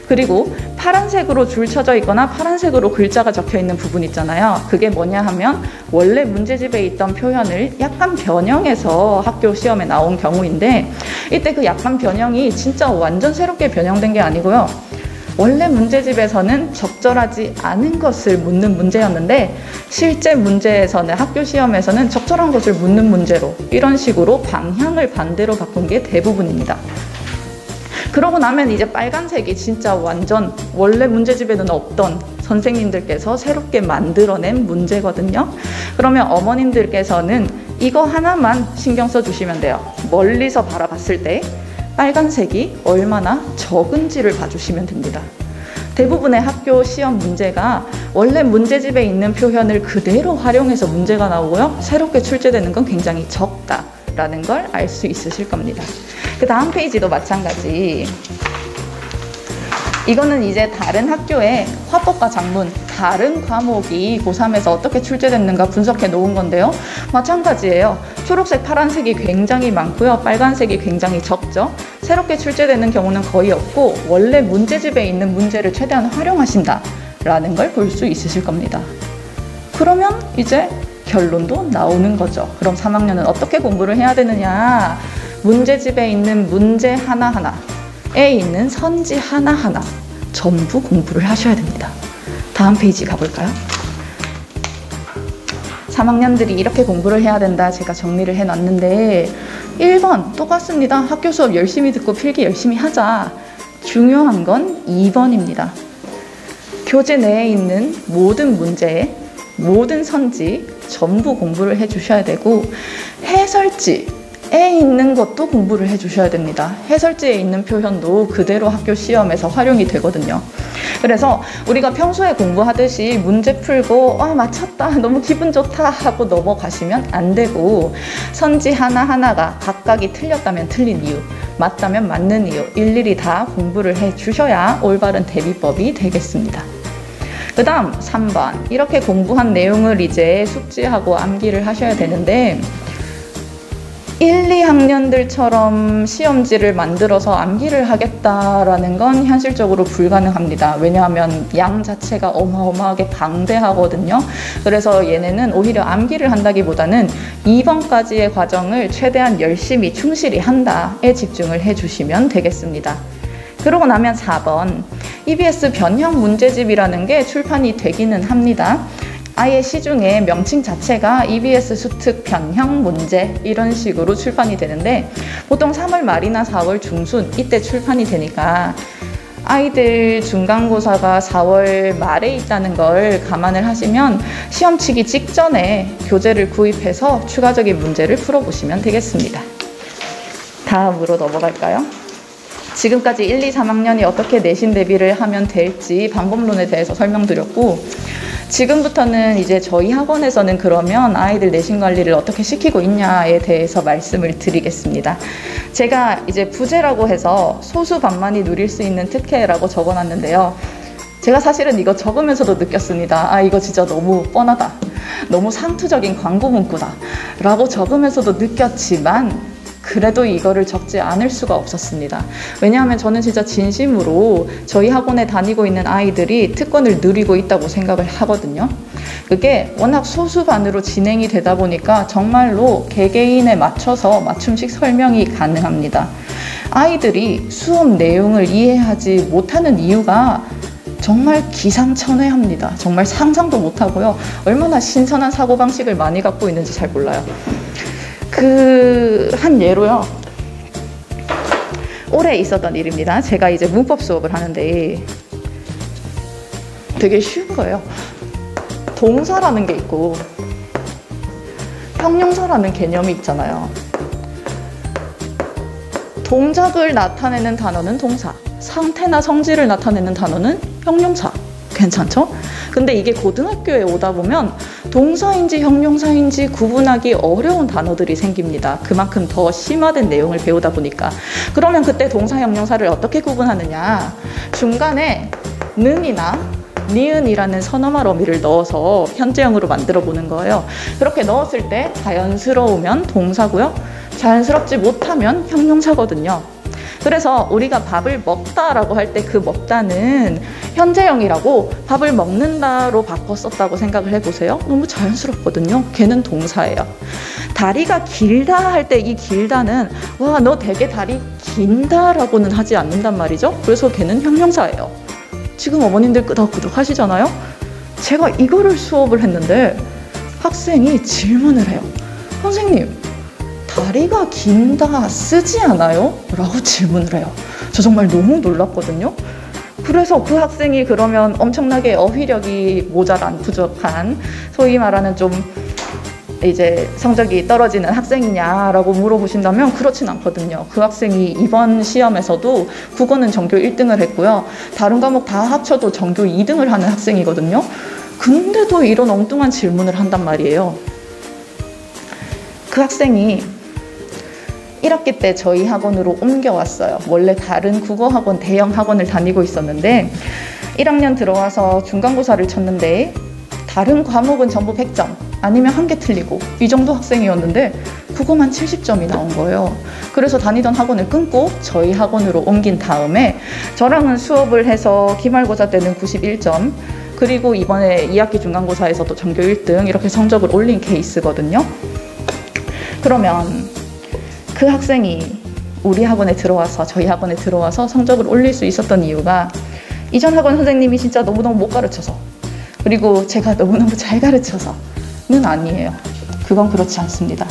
그리고 파란색으로 줄 쳐져 있거나 파란색으로 글자가 적혀 있는 부분 있잖아요. 그게 뭐냐 하면 원래 문제집에 있던 표현을 약간 변형해서 학교 시험에 나온 경우인데, 이때 그 약간 변형이 진짜 완전 새롭게 변형된 게 아니고요. 원래 문제집에서는 적절하지 않은 것을 묻는 문제였는데 실제 문제에서는, 학교 시험에서는 적절한 것을 묻는 문제로 이런 식으로 방향을 반대로 바꾼 게 대부분입니다. 그러고 나면 이제 빨간색이 진짜 완전 원래 문제집에는 없던 선생님들께서 새롭게 만들어낸 문제거든요. 그러면 어머님들께서는 이거 하나만 신경 써주시면 돼요. 멀리서 바라봤을 때 빨간색이 얼마나 적은지를 봐주시면 됩니다. 대부분의 학교 시험 문제가 원래 문제집에 있는 표현을 그대로 활용해서 문제가 나오고요. 새롭게 출제되는 건 굉장히 적다. 라는 걸 알 수 있으실 겁니다. 그 다음 페이지도 마찬가지. 이거는 이제 다른 학교의 화법과 작문, 다른 과목이 고3에서 어떻게 출제됐는가 분석해 놓은 건데요. 마찬가지예요. 초록색, 파란색이 굉장히 많고요. 빨간색이 굉장히 적죠. 새롭게 출제되는 경우는 거의 없고 원래 문제집에 있는 문제를 최대한 활용하신다 라는 걸 볼 수 있으실 겁니다. 그러면 이제 결론도 나오는 거죠. 그럼 3학년은 어떻게 공부를 해야 되느냐? 문제집에 있는 문제 하나하나에 있는 선지 하나하나 전부 공부를 하셔야 됩니다. 다음 페이지 가볼까요? 3학년들이 이렇게 공부를 해야 된다 제가 정리를 해놨는데 1번 똑같습니다. 학교 수업 열심히 듣고 필기 열심히 하자. 중요한 건 2번입니다. 교재 내에 있는 모든 문제, 모든 선지 전부 공부를 해주셔야 되고 해설지에 있는 것도 공부를 해주셔야 됩니다. 해설지에 있는 표현도 그대로 학교 시험에서 활용이 되거든요. 그래서 우리가 평소에 공부하듯이 문제 풀고 맞췄다 너무 기분 좋다 하고 넘어가시면 안 되고 선지 하나하나가 각각이 틀렸다면 틀린 이유, 맞다면 맞는 이유 일일이 다 공부를 해주셔야 올바른 대비법이 되겠습니다. 그 다음 3번 이렇게 공부한 내용을 이제 숙지하고 암기를 하셔야 되는데 1, 2학년들처럼 시험지를 만들어서 암기를 하겠다라는 건 현실적으로 불가능합니다. 왜냐하면 양 자체가 어마어마하게 방대하거든요. 그래서 얘네는 오히려 암기를 한다기보다는 2번까지의 과정을 최대한 열심히 충실히 한다에 집중을 해주시면 되겠습니다. 그러고 나면 4번 EBS 변형 문제집이라는 게 출판이 되기는 합니다. 아예 시중에 명칭 자체가 EBS 수특 변형 문제 이런 식으로 출판이 되는데 보통 3월 말이나 4월 중순 이때 출판이 되니까 아이들 중간고사가 4월 말에 있다는 걸 감안을 하시면 시험 치기 직전에 교재를 구입해서 추가적인 문제를 풀어보시면 되겠습니다. 다음으로 넘어갈까요? 지금까지 1, 2, 3학년이 어떻게 내신 대비를 하면 될지 방법론에 대해서 설명드렸고 지금부터는 이제 저희 학원에서는 그러면 아이들 내신 관리를 어떻게 시키고 있냐에 대해서 말씀을 드리겠습니다. 제가 이제 부재라고 해서 소수 반만이 누릴 수 있는 특혜라고 적어놨는데요. 제가 사실은 이거 적으면서도 느꼈습니다. 이거 진짜 너무 뻔하다. 너무 상투적인 광고 문구다. 라고 적으면서도 느꼈지만 그래도 이거를 적지 않을 수가 없었습니다. 왜냐하면 저는 진짜 진심으로 저희 학원에 다니고 있는 아이들이 특권을 누리고 있다고 생각을 하거든요. 그게 워낙 소수반으로 진행이 되다 보니까 정말로 개개인에 맞춰서 맞춤식 설명이 가능합니다. 아이들이 수업 내용을 이해하지 못하는 이유가 정말 기상천외합니다. 정말 상상도 못하고요. 얼마나 신선한 사고방식을 많이 갖고 있는지 잘 몰라요. 한 예로요. 올해 있었던 일입니다. 제가 이제 문법 수업을 하는데 되게 쉬운 거예요. 동사라는 게 있고 형용사라는 개념이 있잖아요. 동작을 나타내는 단어는 동사, 상태나 성질을 나타내는 단어는 형용사. 괜찮죠? 근데 이게 고등학교에 오다 보면 동사인지 형용사인지 구분하기 어려운 단어들이 생깁니다. 그만큼 더 심화된 내용을 배우다 보니까. 그러면 그때 동사, 형용사를 어떻게 구분하느냐? 중간에 는이나 니은이라는 선어말 어미를 넣어서 현재형으로 만들어 보는 거예요. 그렇게 넣었을 때 자연스러우면 동사고요. 자연스럽지 못하면 형용사거든요. 그래서 우리가 밥을 먹다라고 할 때 그 먹다는 현재형이라고 밥을 먹는다로 바꿔 썼다고 생각을 해보세요. 너무 자연스럽거든요. 걔는 동사예요. 다리가 길다 할 때 이 길다는 와, 너 되게 다리 긴다라고는 하지 않는단 말이죠. 그래서 걔는 형용사예요. 지금 어머님들 끄덕끄덕 하시잖아요. 제가 이거를 수업을 했는데 학생이 질문을 해요. 선생님, 다리가 긴다 쓰지 않아요? 라고 질문을 해요. 저 정말 너무 놀랐거든요. 그래서 그 학생이 그러면 엄청나게 어휘력이 모자란 부족한 소위 말하는 좀 이제 성적이 떨어지는 학생이냐라고 물어보신다면 그렇진 않거든요. 그 학생이 이번 시험에서도 국어는 전교 1등을 했고요. 다른 과목 다 합쳐도 전교 2등을 하는 학생이거든요. 근데도 이런 엉뚱한 질문을 한단 말이에요. 그 학생이 1학기 때 저희 학원으로 옮겨왔어요. 원래 다른 국어학원, 대형 학원을 다니고 있었는데 1학년 들어와서 중간고사를 쳤는데 다른 과목은 전부 100점 아니면 한 개 틀리고 이 정도 학생이었는데 국어만 70점이 나온 거예요. 그래서 다니던 학원을 끊고 저희 학원으로 옮긴 다음에 저랑은 수업을 해서 기말고사 때는 91점, 그리고 이번에 2학기 중간고사에서도 전교 1등 이렇게 성적을 올린 케이스거든요. 그러면 그 학생이 우리 학원에 들어와서, 저희 학원에 들어와서 성적을 올릴 수 있었던 이유가 이전 학원 선생님이 진짜 너무너무 못 가르쳐서, 그리고 제가 너무너무 잘 가르쳐서는 아니에요. 그건 그렇지 않습니다.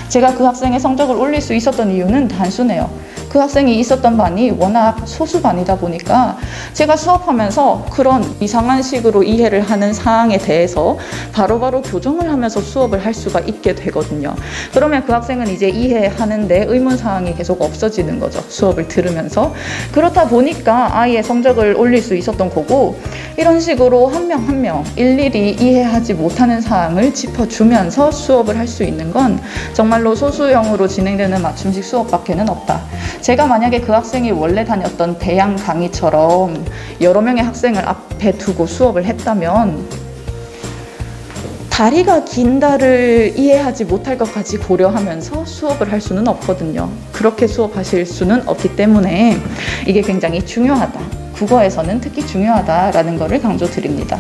제가 그 학생의 성적을 올릴 수 있었던 이유는 단순해요. 그 학생이 있었던 반이 워낙 소수반이다 보니까 제가 수업하면서 그런 이상한 식으로 이해를 하는 사항에 대해서 바로바로 교정을 하면서 수업을 할 수가 있게 되거든요. 그러면 그 학생은 이제 이해하는데 의문사항이 계속 없어지는 거죠. 수업을 들으면서. 그렇다 보니까 아이의 성적을 올릴 수 있었던 거고, 이런 식으로 한 명 한 명 일일이 이해하지 못하는 사항을 짚어주면서 수업을 할 수 있는 건 정말로 소수형으로 진행되는 맞춤식 수업밖에는 없다. 제가 만약에 그 학생이 원래 다녔던 대양 강의처럼 여러 명의 학생을 앞에 두고 수업을 했다면 다리가 긴 달을 이해하지 못할 것까지 고려하면서 수업을 할 수는 없거든요. 그렇게 수업하실 수는 없기 때문에 이게 굉장히 중요하다. 국어에서는 특히 중요하다라는 것을 강조드립니다.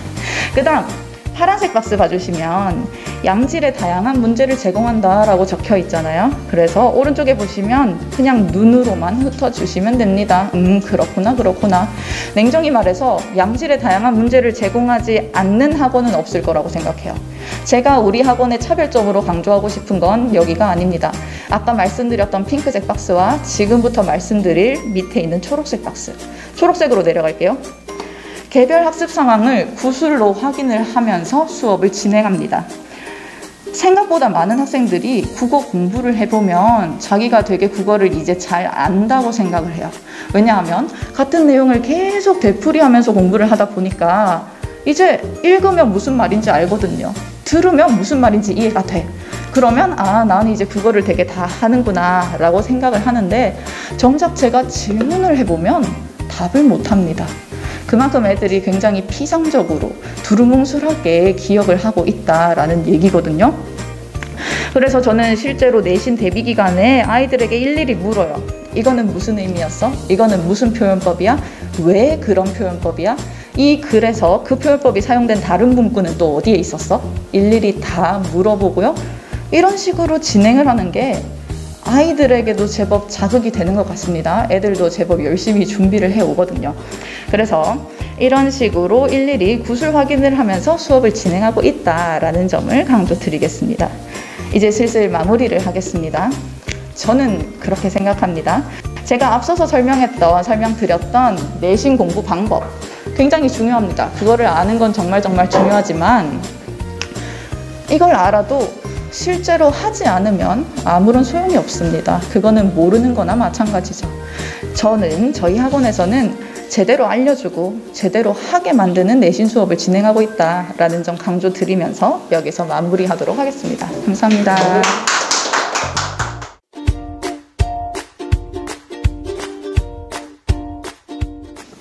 그 다음 파란색 박스 봐주시면 양질의 다양한 문제를 제공한다라고 적혀 있잖아요. 그래서 오른쪽에 보시면 그냥 눈으로만 훑어주시면 됩니다. 그렇구나. 냉정히 말해서 양질의 다양한 문제를 제공하지 않는 학원은 없을 거라고 생각해요. 제가 우리 학원의 차별점으로 강조하고 싶은 건 여기가 아닙니다. 아까 말씀드렸던 핑크색 박스와 지금부터 말씀드릴 밑에 있는 초록색 박스. 초록색으로 내려갈게요. 개별 학습 상황을 구술로 확인을 하면서 수업을 진행합니다. 생각보다 많은 학생들이 국어 공부를 해보면 자기가 되게 국어를 이제 잘 안다고 생각을 해요. 왜냐하면 같은 내용을 계속 되풀이하면서 공부를 하다 보니까 이제 읽으면 무슨 말인지 알거든요. 들으면 무슨 말인지 이해가 돼. 그러면 나는 이제 국어를 되게 다 하는구나 라고 생각을 하는데, 정작 제가 질문을 해보면 답을 못합니다. 그만큼 애들이 굉장히 피상적으로 두루뭉술하게 기억을 하고 있다라는 얘기거든요. 그래서 저는 실제로 내신 대비 기간에 아이들에게 일일이 물어요. 이거는 무슨 의미였어? 이거는 무슨 표현법이야? 왜 그런 표현법이야? 이 글에서 그 표현법이 사용된 다른 문구는 또 어디에 있었어? 일일이 다 물어보고요. 이런 식으로 진행을 하는 게 아이들에게도 제법 자극이 되는 것 같습니다. 애들도 제법 열심히 준비를 해오거든요. 그래서 이런 식으로 일일이 구술 확인을 하면서 수업을 진행하고 있다라는 점을 강조드리겠습니다. 이제 슬슬 마무리를 하겠습니다. 저는 그렇게 생각합니다. 제가 앞서서 설명드렸던 내신 공부 방법 굉장히 중요합니다. 그거를 아는 건 정말 중요하지만 이걸 알아도 실제로 하지 않으면 아무런 소용이 없습니다. 그거는 모르는 거나 마찬가지죠. 저희 학원에서는 제대로 알려주고 제대로 하게 만드는 내신 수업을 진행하고 있다라는 점 강조드리면서 여기서 마무리하도록 하겠습니다. 감사합니다.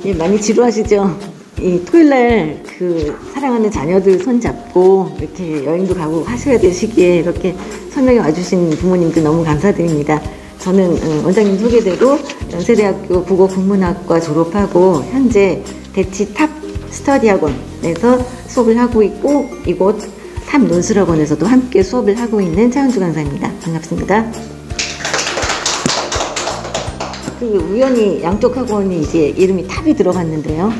예, 많이 지루하시죠? 이 토요일날 그 사랑하는 자녀들 손잡고 이렇게 여행도 가고 하셔야 될 시기에 이렇게 설명해 와주신 부모님들 너무 감사드립니다. 저는 원장님 소개대로 연세대학교 국어국문학과 졸업하고 현재 대치 탑 스터디학원에서 수업을 하고 있고 이곳 탑 논술학원에서도 함께 수업을 하고 있는 차은주 강사입니다. 반갑습니다. 우연히 양쪽 학원이 이제 이름이 탑이 들어갔는데요.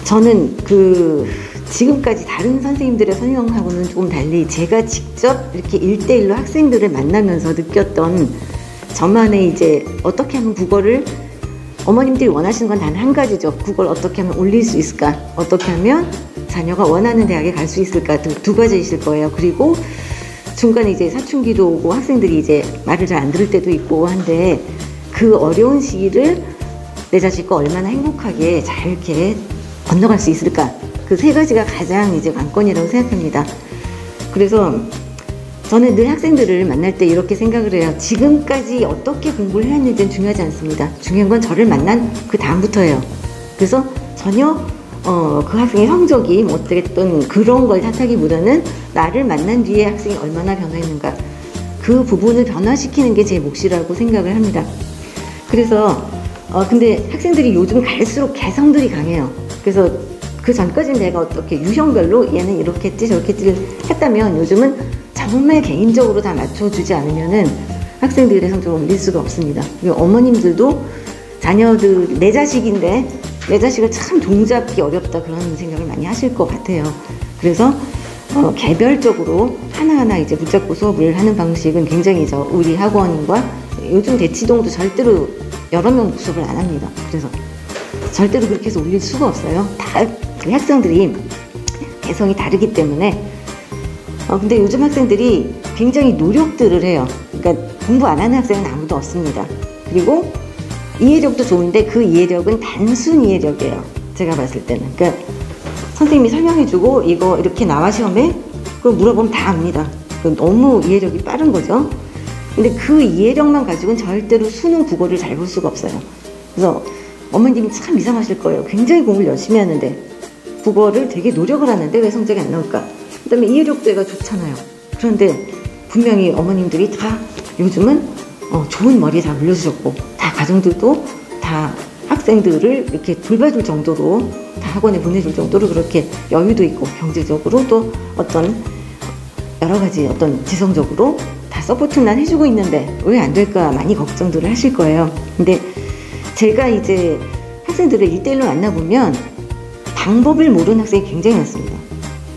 저는 지금까지 다른 선생님들의 설명하고는 조금 달리 제가 직접 이렇게 1대1로 학생들을 만나면서 느꼈던 저만의 이제 어떻게 하면 국어를, 어머님들이 원하시는 건 단 한 가지죠. 국어를 어떻게 하면 올릴 수 있을까? 어떻게 하면 자녀가 원하는 대학에 갈 수 있을까? 두 가지이실 거예요. 그리고 중간에 이제 사춘기도 오고 학생들이 이제 말을 잘 안 들을 때도 있고 한데 그 어려운 시기를 내 자식과 얼마나 행복하게 잘 이렇게 건너갈 수 있을까? 그 세 가지가 가장 이제 관건이라고 생각합니다. 그래서 저는 늘 학생들을 만날 때 이렇게 생각을 해요. 지금까지 어떻게 공부를 했는지는 중요하지 않습니다. 중요한 건 저를 만난 그 다음부터예요. 그래서 전혀 그 학생의 성적이 뭐 어떻겠든 그런 걸 탓하기보다는 나를 만난 뒤에 학생이 얼마나 변화했는가, 그 부분을 변화시키는 게 제 몫이라고 생각을 합니다. 그래서 근데 학생들이 요즘 갈수록 개성들이 강해요. 그래서 그 전까지는 내가 어떻게 유형별로 얘는 이렇게 했지 저렇게 했지를 했다면, 요즘은 정말 개인적으로 다 맞춰주지 않으면은 학생들의 성적을 올릴 수가 없습니다. 그리고 어머님들도 자녀들, 내 자식인데 내 자식을 참 동잡기 어렵다, 그런 생각을 많이 하실 것 같아요. 그래서 개별적으로 하나하나 이제 붙잡고 수업을 하는 방식은 굉장히 우리 학원과 요즘 대치동도 절대로 여러 명 수업을 안 합니다. 그래서 절대로 그렇게 해서 올릴 수가 없어요. 다 학생들이 개성이 다르기 때문에. 근데 요즘 학생들이 굉장히 노력들을 해요. 그러니까 공부 안 하는 학생은 아무도 없습니다. 그리고 이해력도 좋은데 그 이해력은 단순 이해력이에요. 제가 봤을 때는. 그러니까 선생님이 설명해주고 이거 이렇게 나와 시험에 그걸 물어보면 다 압니다. 너무 이해력이 빠른 거죠. 근데 그 이해력만 가지고는 절대로 수능 국어를 잘 볼 수가 없어요. 그래서 어머님이 참 이상하실 거예요. 굉장히 공부를 열심히 하는데, 국어를 되게 노력을 하는데 왜 성적이 안 나올까? 그 다음에 이해력도 애가 좋잖아요. 그런데 분명히 어머님들이 다 요즘은 좋은 머리에 다 물려주셨고, 다 가정들도 다 학생들을 이렇게 돌봐줄 정도로, 다 학원에 보내줄 정도로 그렇게 여유도 있고, 경제적으로 또 어떤 여러 가지 어떤 지성적으로 다 서포트만 해주고 있는데 왜 안 될까 많이 걱정들을 하실 거예요. 근데 제가 이제 학생들을 1대1로 만나보면 방법을 모르는 학생이 굉장히 많습니다.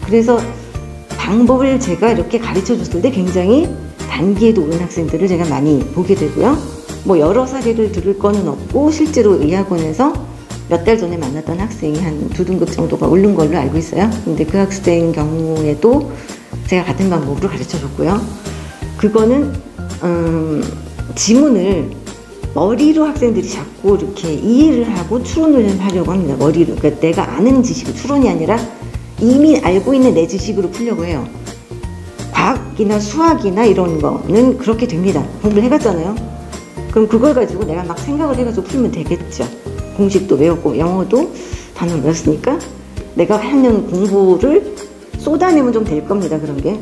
그래서 방법을 제가 이렇게 가르쳐 줬을 때 굉장히 단기에도 오른 학생들을 제가 많이 보게 되고요. 뭐 여러 사례를 들을 거는 없고, 실제로 이 학원에서 몇 달 전에 만났던 학생이 한 2등급 정도가 오른 걸로 알고 있어요. 근데 그 학생 경우에도 제가 같은 방법으로 가르쳐 줬고요. 그거는 지문을 머리로 학생들이 자꾸 이렇게 이해를 하고 추론을 하려고 합니다. 머리로. 그러니까 내가 아는 지식, 추론이 아니라 이미 알고 있는 내 지식으로 풀려고 해요. 과학이나 수학이나 이런 거는 그렇게 됩니다. 공부를 해봤잖아요. 그럼 그걸 가지고 내가 막 생각을 해가지고 풀면 되겠죠. 공식도 외웠고 영어도 단어를 외웠으니까 내가 하는 공부를 쏟아내면 좀 될 겁니다. 그런 게.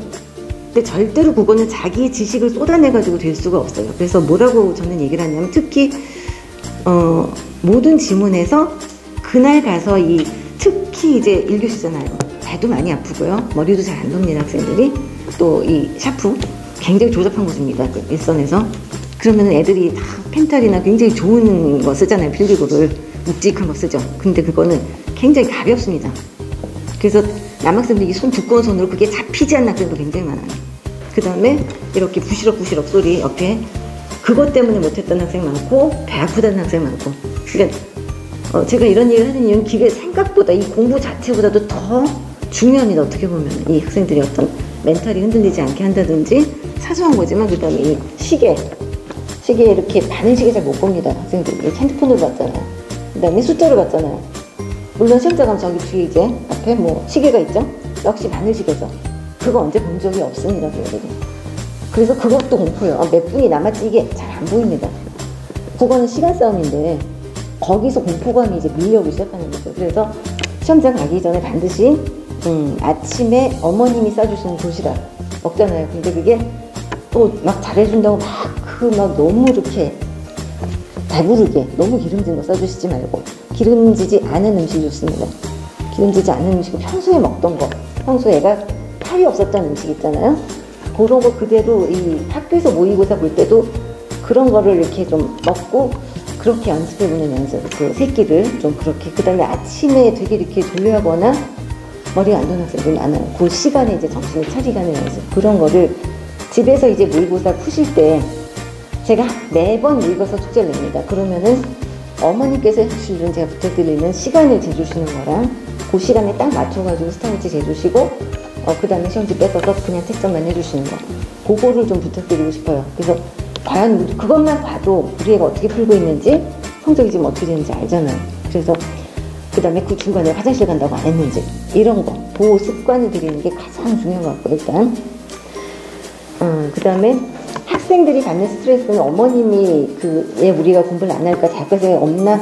근데 절대로 그거는 자기의 지식을 쏟아내가지고 될 수가 없어요. 그래서 뭐라고 저는 얘기를 하냐면, 특히 모든 지문에서 그날 가서 특히 이제 1교시잖아요. 배도 많이 아프고요. 머리도 잘 안 돕니다. 학생들이. 또 이 샤프 굉장히 조잡한 거 줍니다. 그 일선에서. 그러면 애들이 다 펜탈이나 굉장히 좋은 거 쓰잖아요. 필기구를. 묵직한 거 쓰죠. 근데 그거는 굉장히 가볍습니다. 그래서 남학생들이 손 두꺼운 손으로 그게 잡히지 않는 학생도 굉장히 많아요. 그 다음에 이렇게 부시럭부시럭 소리 옆에, 그것 때문에 못했던 학생 많고 배 아프다는 학생 많고. 그러니까 제가 이런 얘기를 하는 이유는 그게 생각보다 이 공부 자체보다도 더 중요합니다. 어떻게 보면 이 학생들이 어떤 멘탈이 흔들리지 않게 한다든지, 사소한 거지만. 그 다음에 이 시계 이렇게 바늘 시계 잘 못 봅니다. 학생들이 이렇게 핸드폰으로 봤잖아요. 그 다음에 숫자로 봤잖아요. 물론 시험장 가면 저기 뒤에 이제 앞에 뭐 시계가 있죠. 역시 바늘 시계죠. 그거 언제 본 적이 없습니다. 그들이. 그래서 그것도 공포예요. 몇 분이 남았지 이게 잘 안 보입니다. 그거는 시간 싸움인데 거기서 공포감이 이제 밀려오기 시작하는 거죠. 그래서 시험장 가기 전에 반드시 아침에 어머님이 싸주시는 도시락 먹잖아요. 근데 그게 또 막 잘해준다고 막 너무 이렇게 배부르게 너무 기름진 거 싸주시지 말고, 기름지지 않은 음식이 좋습니다. 기름지지 않은 음식은 평소에 먹던 거, 평소에 애가 탈이 없었던 음식 있잖아요. 그런 거 그대로 이 학교에서 모의고사 볼 때도 그런 거를 이렇게 좀 먹고 그렇게 연습해보는 연습, 그 새끼를 좀 그렇게. 그 다음에 아침에 되게 이렇게 졸려하거나 머리가 안 도는 학생들이 많아요. 그 시간에 이제 정신을 차리가는 연습, 그런 거를 집에서 이제 모의고사 푸실 때 제가 매번 모의고사 숙제를 냅니다. 그러면은 어머니께서 해주시는, 제가 부탁드리는 시간을 재주시는 거랑 그 시간에 딱 맞춰가지고 스타일지 재주시고, 그 다음에 시험지 뺏어서 그냥 채점만 해주시는 거, 그거를 좀 부탁드리고 싶어요. 그래서 과연 그것만 봐도 우리 애가 어떻게 풀고 있는지, 성적이 지금 어떻게 되는지 알잖아요. 그래서 그 다음에 그 중간에 화장실 간다고 안 했는지, 이런 거 보호 습관을 들이는 게 가장 중요한 것 같고, 일단 그다음에 학생들이 받는 스트레스는 어머님이 왜 우리가 공부를 안 할까 대학교생이 없나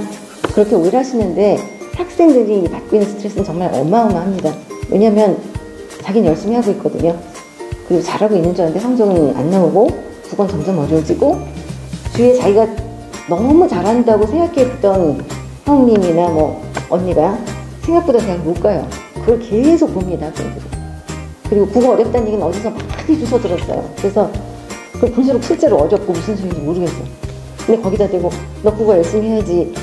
그렇게 오해를 하시는데 학생들이 받고 있는 스트레스는 정말 어마어마합니다. 왜냐하면 자기는 열심히 하고 있거든요. 그리고 잘하고 있는 줄 알았는데 성적은 안 나오고 국어는 점점 어려워지고 주위에 자기가 너무 잘한다고 생각했던 형님이나 언니가 생각보다 대학 못 가요. 그걸 계속 봅니다, 학생들이. 그리고 국어 어렵다는 얘기는 어디서 많이 주워 들었어요. 그래서 그 볼수록 실제로 어렵고 무슨 소리인지 모르겠어요. 근데 거기다 대고 너 국어 열심히 해야지.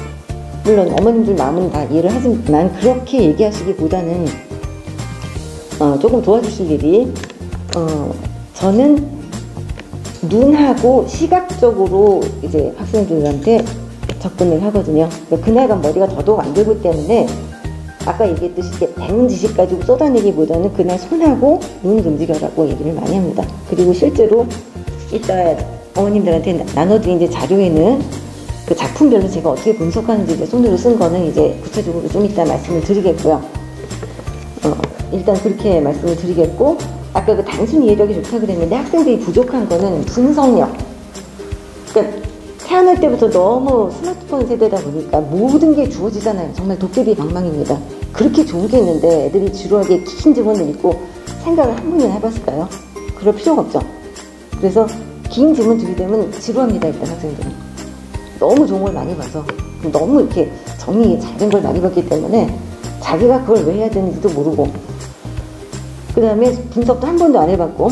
물론 어머님들 마음은 다 이해를 하지만 그렇게 얘기하시기보다는 조금 도와주실 일이 저는 눈하고 시각적으로 이제 학생들한테 접근을 하거든요. 그날간 머리가 더더욱 안 들기 때문에 아까 얘기했듯이 배운 지식 가지고 쏟아내기보다는 그날 손하고 눈을 움직여라고 얘기를 많이 합니다. 그리고 실제로 이따 어머님들한테 나눠드린 이제 자료에는 그 작품별로 제가 어떻게 분석하는지 이제 손으로 쓴 거는 이제 구체적으로 좀 이따 말씀을 드리겠고요. 일단 그렇게 말씀을 드리겠고, 아까 그 단순 이해력이 좋다 그랬는데 학생들이 부족한 거는 분석력. 그러니까 태어날 때부터 너무 스마트폰 세대다 보니까 모든 게 주어지잖아요. 정말 도깨비 방망입니다. 그렇게 좋은 게 있는데 애들이 지루하게 긴 질문을 읽고 생각을 한 번이나 해봤을까요? 그럴 필요가 없죠. 그래서 긴 질문 들이대면 지루합니다. 일단 학생들은 너무 좋은 걸 많이 봐서 너무 이렇게 정리 잘된 걸 많이 봤기 때문에 자기가 그걸 왜 해야 되는지도 모르고, 그 다음에 분석도 한 번도 안 해봤고,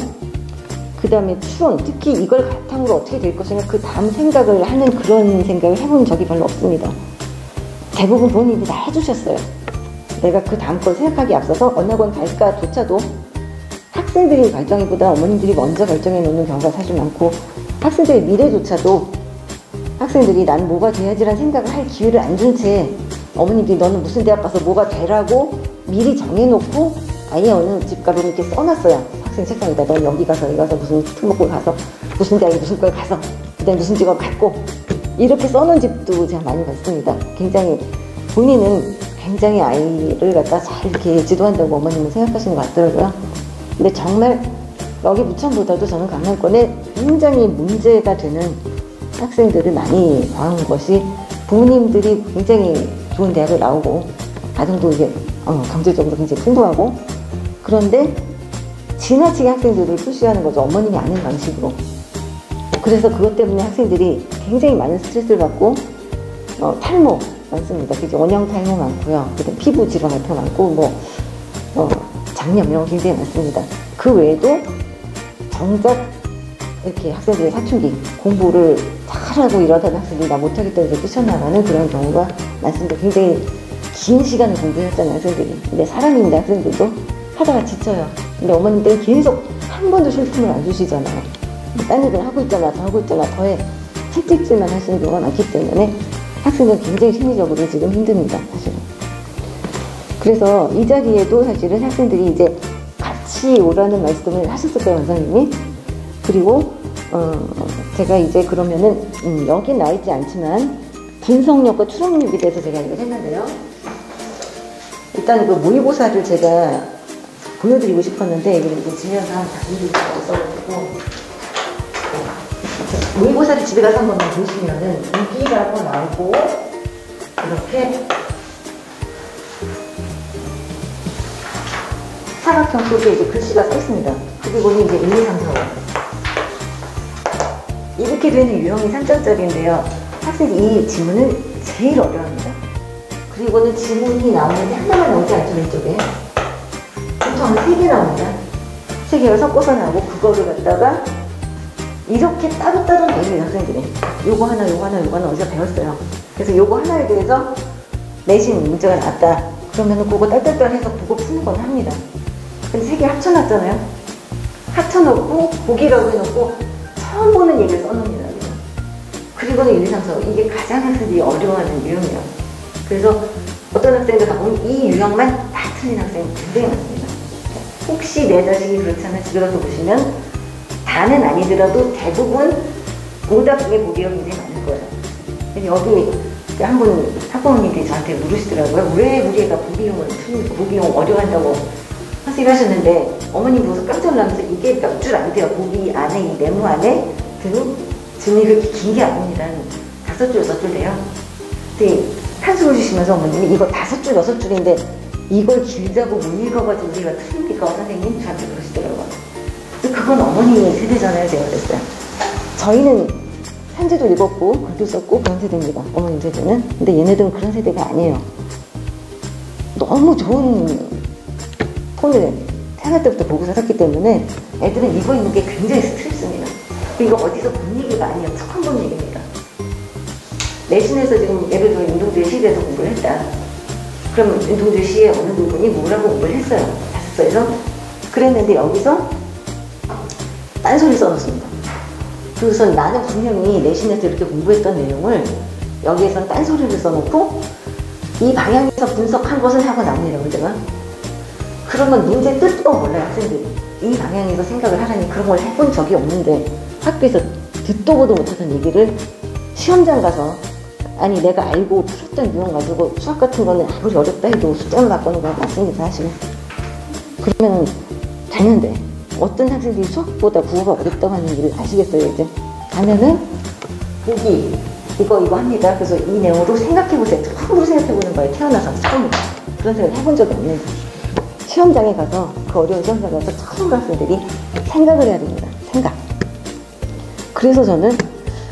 그 다음에 추론, 특히 이걸 바탕으로 어떻게 될 것인가 그 다음 생각을 하는 그런 생각을 해본 적이 별로 없습니다. 대부분 본인이 다 해주셨어요. 내가 그 다음 걸 생각하기 앞서서 어느 학원 갈까조차도 학생들이 결정보다 어머님들이 먼저 결정해 놓는 경우가 사실 많고, 학생들의 미래조차도 학생들이 난 뭐가 돼야지라는 생각을 할 기회를 안 준 채 어머님들이 너는 무슨 대학 가서 뭐가 되라고 미리 정해놓고 아예 어느 집가로 이렇게 써놨어요. 학생 책상에다 넌 여기 가서 무슨 특목고 가서 무슨 대학에 무슨 걸 가서 그다음에 무슨 직업 갖고 이렇게 써놓은 집도 제가 많이 봤습니다. 굉장히 본인은 굉장히 아이를 갖다 잘 이렇게 지도한다고 어머님은 생각하시는 것 같더라고요. 근데 정말 여기 부천보다도 저는 강남권에 굉장히 문제가 되는 학생들을 많이 봐온 것이 부모님들이 굉장히 좋은 대학을 나오고 가정도 이게 경제적으로 굉장히 풍부하고, 그런데 지나치게 학생들을 푸시하는 거죠. 어머님이 아는 방식으로. 그래서 그것 때문에 학생들이 굉장히 많은 스트레스를 받고 탈모 많습니다. 그죠? 원형 탈모 많고요. 그다음 피부 질환 같은 거 많고 장염 이런 거 굉장히 많습니다. 그 외에도 정작 이렇게 학생들의 사춘기 공부를 잘하고 이러던 학생들이 나 못하겠다고 이제 뛰쳐나가는 그런 경우가 많습니다. 굉장히 긴 시간을 공부했잖아요, 학생들이. 근데 사람인데 학생들도 하다가 지쳐요. 근데 어머님들은 계속 한 번도 쉴 틈을 안 주시잖아요. 딴 일을 하고 있잖아, 더 하고 있잖아, 더해. 채찍질만 하시는 경우가 많기 때문에 학생들은 굉장히 심리적으로 지금 힘듭니다, 사실은. 그래서 이 자리에도 사실은 학생들이 이제 같이 오라는 말씀을 하셨을 거예요, 원장님이. 그리고 제가 이제 그러면은 여기 나와 있지 않지만 분석력과 추론력에 대해서 제가 이걸 했는데요. 일단 그 모의고사를 제가 보여드리고 싶었는데 이게 지면상 다 분들이 없어가지고 모의고사를 집에 가서 한번 보시면은 무기라고 나오고 이렇게 사각형 속에 이제 글씨가 써 있습니다. 그리고는 이제 1, 2, 3, 4, 5 이렇게 되는 유형이 3점짜리인데요. 학생이 이 지문을 제일 어려워합니다. 그리고는 지문이 나오는데 하나만 나오지 않죠, 왼쪽에. 보통 3개 나옵니다. 3개가 섞어서 나오고 그거를 갖다가 이렇게 따로따로 내는 학생들이 요거 하나 요거 하나 요거 하나 어디서 배웠어요. 그래서 요거 하나에 대해서 내신 문제가 나왔다. 그러면은 그거 딸딸딸 해서 그거 푸는 건 합니다. 근데 3개 합쳐놨잖아요. 합쳐놓고 보기라고 해놓고 처음 보는 얘기를 써놓습니다. 그리고는 1, 2, 3, 4, 5 이게 가장 학생들이 어려워하는 유형이에요. 그래서 어떤 학생들 가보면 이 유형만 다 틀린 학생이 굉장히 많습니다. 혹시 내 자식이 그렇다면 집에 가서 보시면 다는 아니더라도 대부분 오답 중에 보기가 굉장히 많을 거예요. 여기 한 분 학부모님들이 저한테 물으시더라고요. 왜 우리 애가 보기용 어려워한다고 선생님 하셨는데 어머님 보고서 깜짝 놀라면서 이게 몇 줄 안 돼요. 보기 안에 이 네모 안에 등 줄이 그렇게 긴 게 아닙니다. 5줄 6줄 돼요. 근데 한숨을 주시면서 어머님이 이거 5줄 6줄인데 이걸 길다고 못 읽어가지고 우리가 틀립니까 선생님? 저한테 그러시더라고요. 그건 어머니 세대잖아요. 제가 그랬어요. 저희는 편지도 읽었고 글도 썼고 그런 세대입니다. 어머님 세대는. 근데 얘네들은 그런 세대가 아니에요. 너무 좋은 폰을 태어날 때부터 보고서 샀기 때문에 애들은 이거 있는 게 굉장히 스트레스입니다. 이거 어디서 본 얘기가 아니에요. 처음 본 얘기입니다. 내신에서 지금 예를 들어 운동주의 시에서 공부를 했다. 그러면 운동주의 시에 어느 부분이 뭐라고 공부를 했어요. 다섯서에서. 그랬는데 여기서 딴소리 써놓습니다. 그래서 나는 분명히 내신에서 이렇게 공부했던 내용을 여기에서는 딴소리를 써놓고 이 방향에서 분석한 것을 하고 나옵니다. 문제가. 그러면 문제 뜻도 몰라요. 학생들이. 이 방향에서 생각을 하라니 그런 걸 해본 적이 없는데 학교에서 듣도 보도 못하던 얘기를 시험장 가서 아니 내가 알고 풀었던 유형 가지고 수학 같은 거는 아무리 어렵다 해도 숫자만 바꾸는 거 맞습니다. 사실은. 그러면 되는데 어떤 학생들이 수학보다 국어가 어렵다고 하는 일을 아시겠어요? 이제 가면은 보기 이거 합니다. 그래서 이 내용으로 생각해보세요. 처음으로 생각해보는 거예요. 태어나서 처음으로. 그런 생각 해본 적이 없는데 시험장에 가서 그 어려운 시험장에 가서 처음으로 학생들이 생각을 해야 됩니다. 생각. 그래서 저는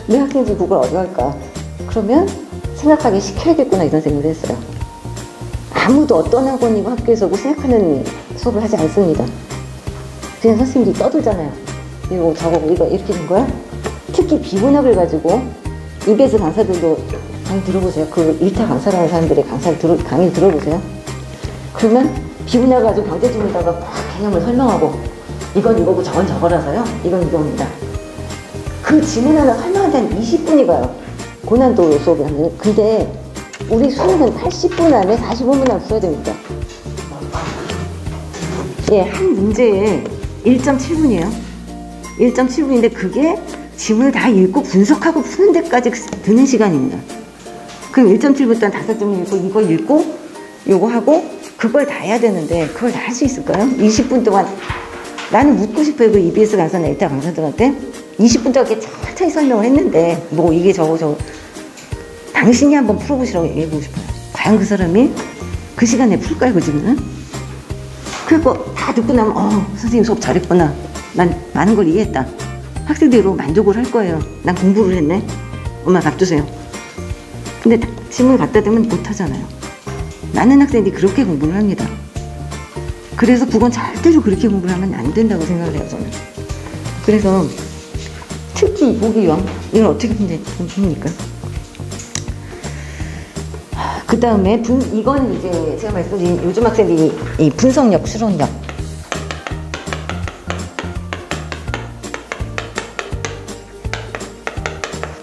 왜 학생들이 국어를 어려워할까? 그러면 생각하게 시켜야겠구나 이런 생각을 했어요. 아무도 어떤 학원이고 학교에서 생각하는 수업을 하지 않습니다. 그냥 선생님들이 떠들잖아요. 이거 저거 이거 이렇게 된 거야? 특히 비문학을 가지고 EBS 강사들도 강의 들어보세요. 그 1타 강사라는 사람들의 강의를 들어보세요. 그러면 비문학을 가지고 경제지문에다가 막 개념을 설명하고 이건 이거고 저건 저거라서요. 이건 이겁니다. 그 지문 하나 설명하는데 한 20분이 가요. 고난도 수업을 하면. 근데 우리 수능은 80분 안에 45분 안에 써야 됩니다. 예, 한 문제에 1.7분이에요. 1.7분인데 그게 지문을 다 읽고 분석하고 푸는 데까지 드는 시간입니다. 그럼 1.7분 동안 5점을 읽고 이거 읽고 요거 하고 그걸 다 해야 되는데 그걸 다 할 수 있을까요? 20분 동안 나는 묻고 싶어요. 그 EBS 강사나 일타 강사들한테 20분 동안 이렇게 천천히 설명을 했는데 뭐 이게 저거 당신이 한번 풀어보시라고 얘기해보고 싶어요. 과연 그 사람이 그 시간에 풀까요? 그 지문은? 그리고 다 듣고 나면 선생님 수업 잘했구나. 난 많은 걸 이해했다. 학생들로 만족을 할 거예요. 난 공부를 했네. 엄마 밥 주세요. 근데 지문을 갖다 대면 못하잖아요. 많은 학생들이 그렇게 공부를 합니다. 그래서 그건 절대로 그렇게 공부를 하면 안 된다고 생각을 해요. 저는. 그래서 특히 보기 유형 이걸 어떻게 봅니까? 그 다음에 이건 이제 제가 말씀드린 요즘 학생들이 이 분석력, 추론력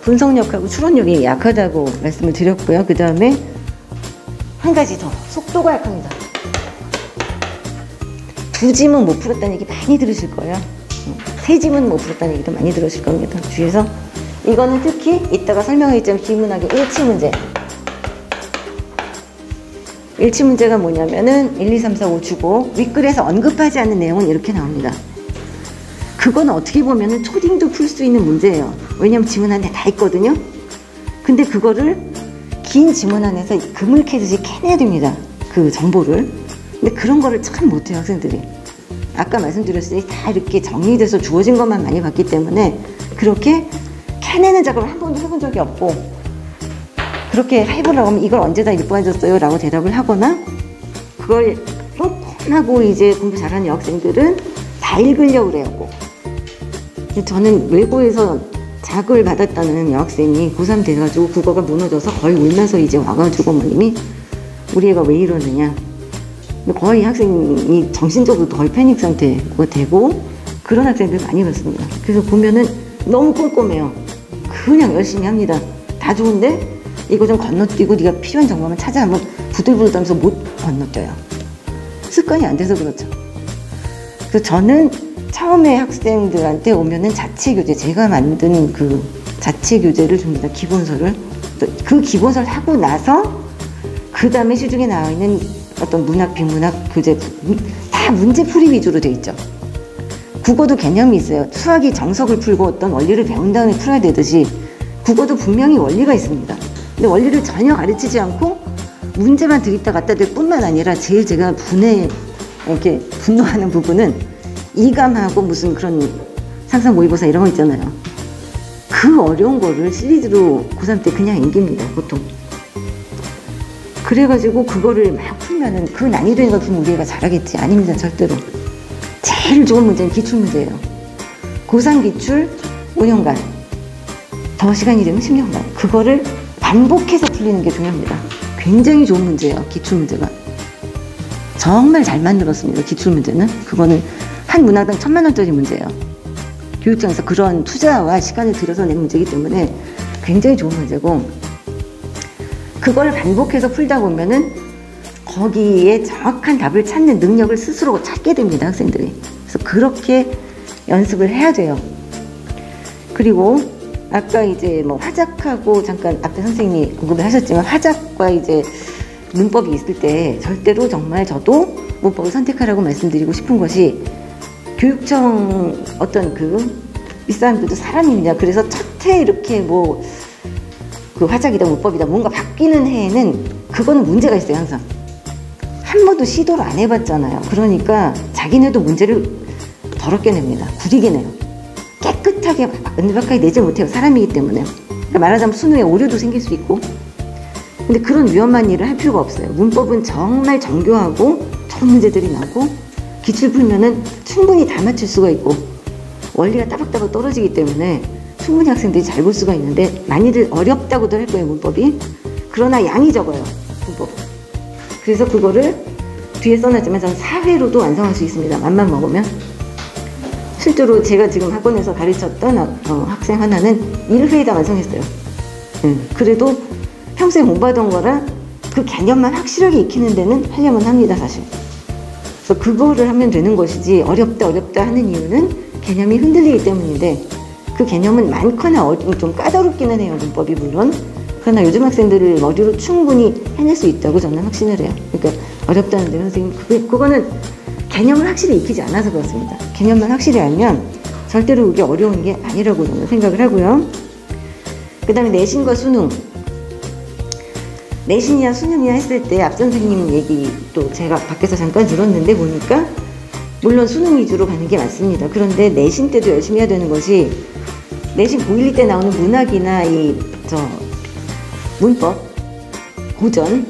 분석력하고 추론력이 약하다고 말씀을 드렸고요. 그 다음에 한 가지 더 속도가 약합니다. 2지문 못 풀었다는 얘기 많이 들으실 거예요. 3지문 못 풀었다는 얘기도 많이 들으실 겁니다. 주위에서 이거는 특히 이따가 설명하겠지만 비문학의 일치 문제. 일치 문제가 뭐냐면은 1, 2, 3, 4, 5 주고 윗글에서 언급하지 않는 내용은 이렇게 나옵니다. 그건 어떻게 보면은 초딩도 풀 수 있는 문제예요. 왜냐면 지문 안에 다 있거든요. 근데 그거를 긴 지문 안에서 그물 캐듯이 캐내야 됩니다. 그 정보를. 근데 그런 거를 참 못해요, 학생들이. 아까 말씀드렸으니 다 이렇게 정리돼서 주어진 것만 많이 봤기 때문에 그렇게 캐내는 작업을 한 번도 해본 적이 없고 그렇게 해보려고 하면 이걸 언제 다 일반해줬어요? 라고 대답을 하거나 그걸 뻔하고 이제 공부 잘하는 여학생들은 다 읽으려고 그래요. 저는 외고에서 자극을 받았다는 여학생이 고3 돼가지고 국어가 무너져서 거의 울면서 이제 와가지고 어머님이 우리 애가 왜 이러느냐. 거의 학생이 정신적으로 거의 패닉 상태가 되고 그런 학생들 많이 봤습니다. 그래서 보면은 너무 꼼꼼해요. 그냥 열심히 합니다. 다 좋은데 이거 좀 건너뛰고 네가 필요한 정보만 찾아하면 부들부들 떨면서 못 건너뛰어요. 습관이 안 돼서 그렇죠. 그래서 저는 처음에 학생들한테 오면은 자체교재, 제가 만든 그 자체교재를 줍니다. 기본서를. 그 기본서를 하고 나서 그 다음에 시중에 나와 있는 어떤 문학, 비문학 교재 다 다 문제풀이 위주로 돼 있죠. 국어도 개념이 있어요. 수학이 정석을 풀고 어떤 원리를 배운 다음에 풀어야 되듯이 국어도 분명히 원리가 있습니다. 근데 원리를 전혀 가르치지 않고 문제만 들이다 갖다 댈 뿐만 아니라 제일 제가 이렇게 분노하는 부분은 이감하고 무슨 그런 상상 모의고사 이런 거 있잖아요. 그 어려운 거를 시리즈로 고3 때 그냥 인깁니다, 보통. 그래가지고 그거를 막 풀면은 그 난이도인 걸 풀면 우리 애가 잘하겠지. 아닙니다, 절대로. 제일 좋은 문제는 기출문제예요. 고3 기출 5년간, 더 시간이 되면 10년간. 그거를 반복해서 풀리는 게 중요합니다. 굉장히 좋은 문제예요, 기출문제가. 정말 잘 만들었습니다, 기출문제는. 그거는 한 문학당 1000만 원짜리 문제예요. 교육청에서 그런 투자와 시간을 들여서 낸 문제이기 때문에 굉장히 좋은 문제고, 그걸 반복해서 풀다 보면은 거기에 정확한 답을 찾는 능력을 스스로 찾게 됩니다, 학생들이. 그래서 그렇게 연습을 해야 돼요. 그리고 아까 이제 뭐 화작하고 잠깐 앞에 선생님이 언급을 하셨지만, 화작과 이제 문법이 있을 때 절대로 정말 저도 문법을 선택하라고 말씀드리고 싶은 것이, 교육청 어떤 이 사람들도 사람입니다. 그래서 첫 해 이렇게 뭐 그 화작이다 문법이다 뭔가 바뀌는 해에는 그거는 문제가 있어요. 항상 한 번도 시도를 안 해봤잖아요. 그러니까 자기네도 문제를 더럽게 냅니다. 구리게 내요. 깨끗하게 은박하게 내지 못해요. 사람이기 때문에. 그러니까 말하자면 수능에 오류도 생길 수 있고. 근데 그런 위험한 일을 할 필요가 없어요. 문법은 정말 정교하고 좋은 문제들이 나오고, 기출 풀면은 충분히 다 맞출 수가 있고, 원리가 따박따박 떨어지기 때문에 충분히 학생들이 잘 볼 수가 있는데, 많이들 어렵다고도 할 거예요, 문법이. 그러나 양이 적어요, 문법은. 그래서 그거를 뒤에 써놨지만 저는 4회로도 완성할 수 있습니다. 맘만 먹으면. 실제로 제가 지금 학원에서 가르쳤던 학생 하나는 1회에 다 완성했어요. 그래도 평소에 공부하던 거라 그 개념만 확실하게 익히는 데는 하려면 합니다, 사실. 그래서 그거를 하면 되는 것이지, 어렵다 하는 이유는 개념이 흔들리기 때문인데, 그 개념은 많거나 좀 까다롭기는 해요, 문법이 물론. 그러나 요즘 학생들을 머리로 충분히 해낼 수 있다고 저는 확신을 해요. 그러니까 어렵다는데 선생님, 그거는 개념을 확실히 익히지 않아서 그렇습니다. 개념만 확실히 알면 절대로 그게 어려운 게 아니라고 저는 생각을 하고요. 그 다음에 내신과 수능. 내신이야 수능이야 했을 때 앞 선생님 얘기 또 제가 밖에서 잠깐 들었는데 보니까, 물론 수능 위주로 가는 게 맞습니다. 그런데 내신 때도 열심히 해야 되는 것이, 내신 고1, 2 때 나오는 문학이나 문법, 고전,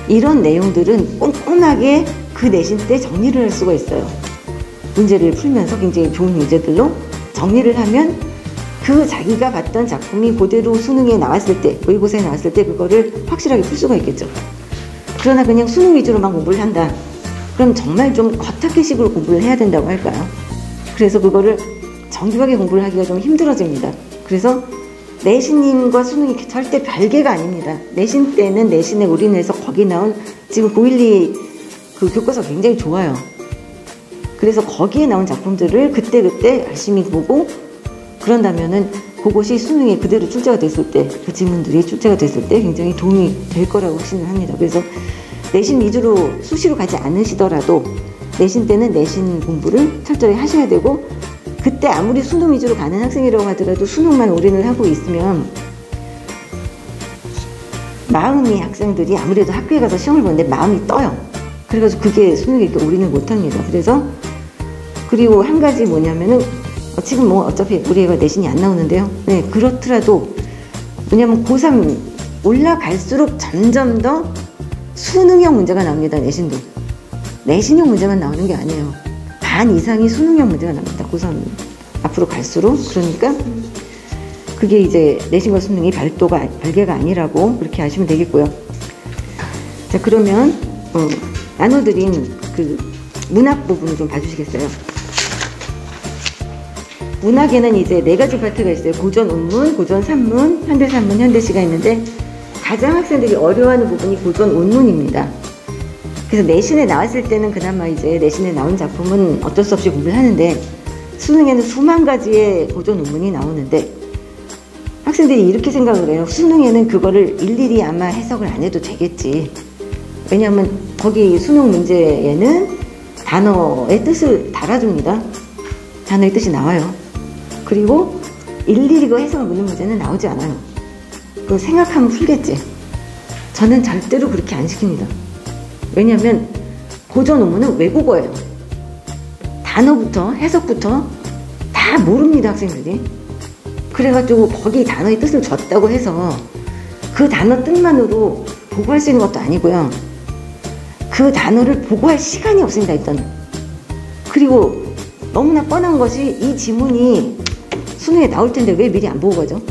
이런 내용들은 꼼꼼하게 그 내신 때 정리를 할 수가 있어요. 문제를 풀면서 굉장히 좋은 문제들로 정리를 하면 그 자기가 봤던 작품이 그대로 수능에 나왔을 때, 모의고사에 나왔을 때 그거를 확실하게 풀 수가 있겠죠. 그러나 그냥 수능 위주로만 공부를 한다. 그럼 정말 좀 겉핥기식으로 공부를 해야 된다고 할까요? 그래서 그거를 정교하게 공부를 하기가 좀 힘들어집니다. 그래서 내신과 수능이 절대 별개가 아닙니다. 내신 때는 내신에 올인해서 거기 나온, 지금 고1, 2 그 교과서 굉장히 좋아요. 그래서 거기에 나온 작품들을 그때그때 열심히 보고, 그런다면은 그것이 수능에 그대로 출제가 됐을 때, 그 지문들이 출제가 됐을 때 굉장히 도움이 될 거라고 확신을 합니다. 그래서 내신 위주로 수시로 가지 않으시더라도 내신 때는 내신 공부를 철저히 하셔야 되고, 그때 아무리 수능 위주로 가는 학생이라고 하더라도 수능만 올인을 하고 있으면 마음이, 학생들이 아무래도 학교에 가서 시험을 보는데 마음이 떠요. 그래가지고 그게 수능에 이렇게 올인을 못합니다. 그래서, 그리고 한 가지 뭐냐면은, 지금 뭐 어차피 우리 애가 내신이 안 나오는데요. 네, 그렇더라도 뭐냐면 고3 올라갈수록 점점 더 수능형 문제가 나옵니다. 내신도. 내신형 문제만 나오는 게 아니에요. 반 이상이 수능형 문제가 납니다. 고3 앞으로 갈수록. 그러니까 그게 이제 내신과 수능이 별개가 아니라고 그렇게 아시면 되겠고요. 자, 그러면 나눠드린 그 문학 부분을 좀 봐주시겠어요? 문학에는 이제 4가지 파트가 있어요. 고전 운문, 고전 산문, 현대 산문, 현대시가 있는데, 가장 학생들이 어려워하는 부분이 고전 운문입니다. 그래서 내신에 나왔을 때는 그나마 이제 내신에 나온 작품은 어쩔 수 없이 공부를 하는데, 수능에는 수만 가지의 고전 운문이 나오는데, 학생들이 이렇게 생각을 해요. 수능에는 그거를 일일이 아마 해석을 안 해도 되겠지. 왜냐하면 거기 수능 문제에는 단어의 뜻을 달아줍니다. 단어의 뜻이 나와요. 그리고 일일이 그 해석을 묻는 문제는 나오지 않아요. 그거 생각하면 풀겠지. 저는 절대로 그렇게 안 시킵니다. 왜냐하면 고전 논문은 외국어예요. 단어부터 해석부터 다 모릅니다, 학생들이. 그래가지고 거기 단어의 뜻을 줬다고 해서 그 단어 뜻만으로 보고할 수 있는 것도 아니고요. 그 단어를 보고할 시간이 없습니다, 일단. 그리고 너무나 뻔한 것이 이 지문이 수능에 나올 텐데 왜 미리 안 보고 가죠?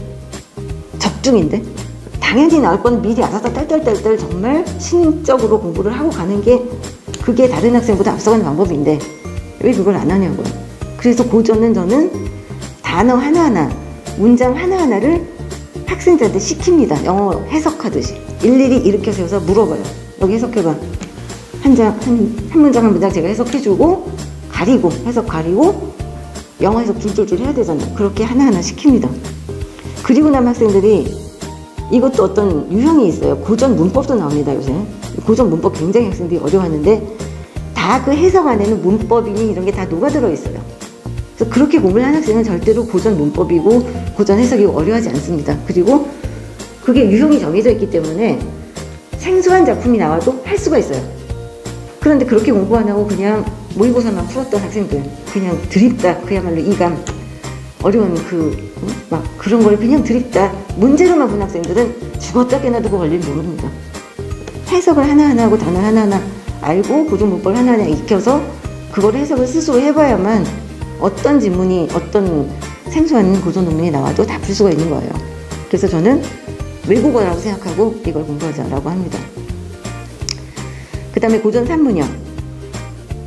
적중인데? 당연히 나올 건 미리 알아서 딸딸딸딸 정말 신적으로 공부를 하고 가는 게 그게 다른 학생보다 앞서가는 방법인데 왜 그걸 안 하냐고요. 그래서 고전은 저는 단어 하나하나, 문장 하나하나를 학생들한테 시킵니다. 영어 해석하듯이. 일일이 이렇게 세워서 물어봐요. 여기 해석해봐. 한 문장 한 문장 제가 해석해주고 가리고 해석 가리고 영어 해석 줄줄줄 해야 되잖아요. 그렇게 하나하나 시킵니다. 그리고 나면 학생들이 이것도 어떤 유형이 있어요. 고전 문법도 나옵니다, 요새. 고전 문법 굉장히 학생들이 어려워하는데 다 그 해석 안에는 문법이니 이런 게 다 녹아들어 있어요. 그래서 그렇게 공부를 하는 학생은 절대로 고전 문법이고 고전 해석이 어려워하지 않습니다. 그리고 그게 유형이 정해져 있기 때문에 생소한 작품이 나와도 할 수가 있어요. 그런데 그렇게 공부 안 하고 그냥 모의고사만 풀었던 학생들, 그냥 드립다, 그야말로 이감, 어려운 막 그런 걸 그냥 드립다, 문제로만 본 학생들은 죽었다 깨나두고 걸릴 모릅니다. 해석을 하나하나 하고 단어 하나하나 알고 고전 문법을 하나하나 익혀서 그걸 해석을 스스로 해봐야만 어떤 지문이 어떤 생소한 고전 논문이 나와도 다 풀 수가 있는 거예요. 그래서 저는 외국어라고 생각하고 이걸 공부하자라고 합니다. 그 다음에 고전 산문이요.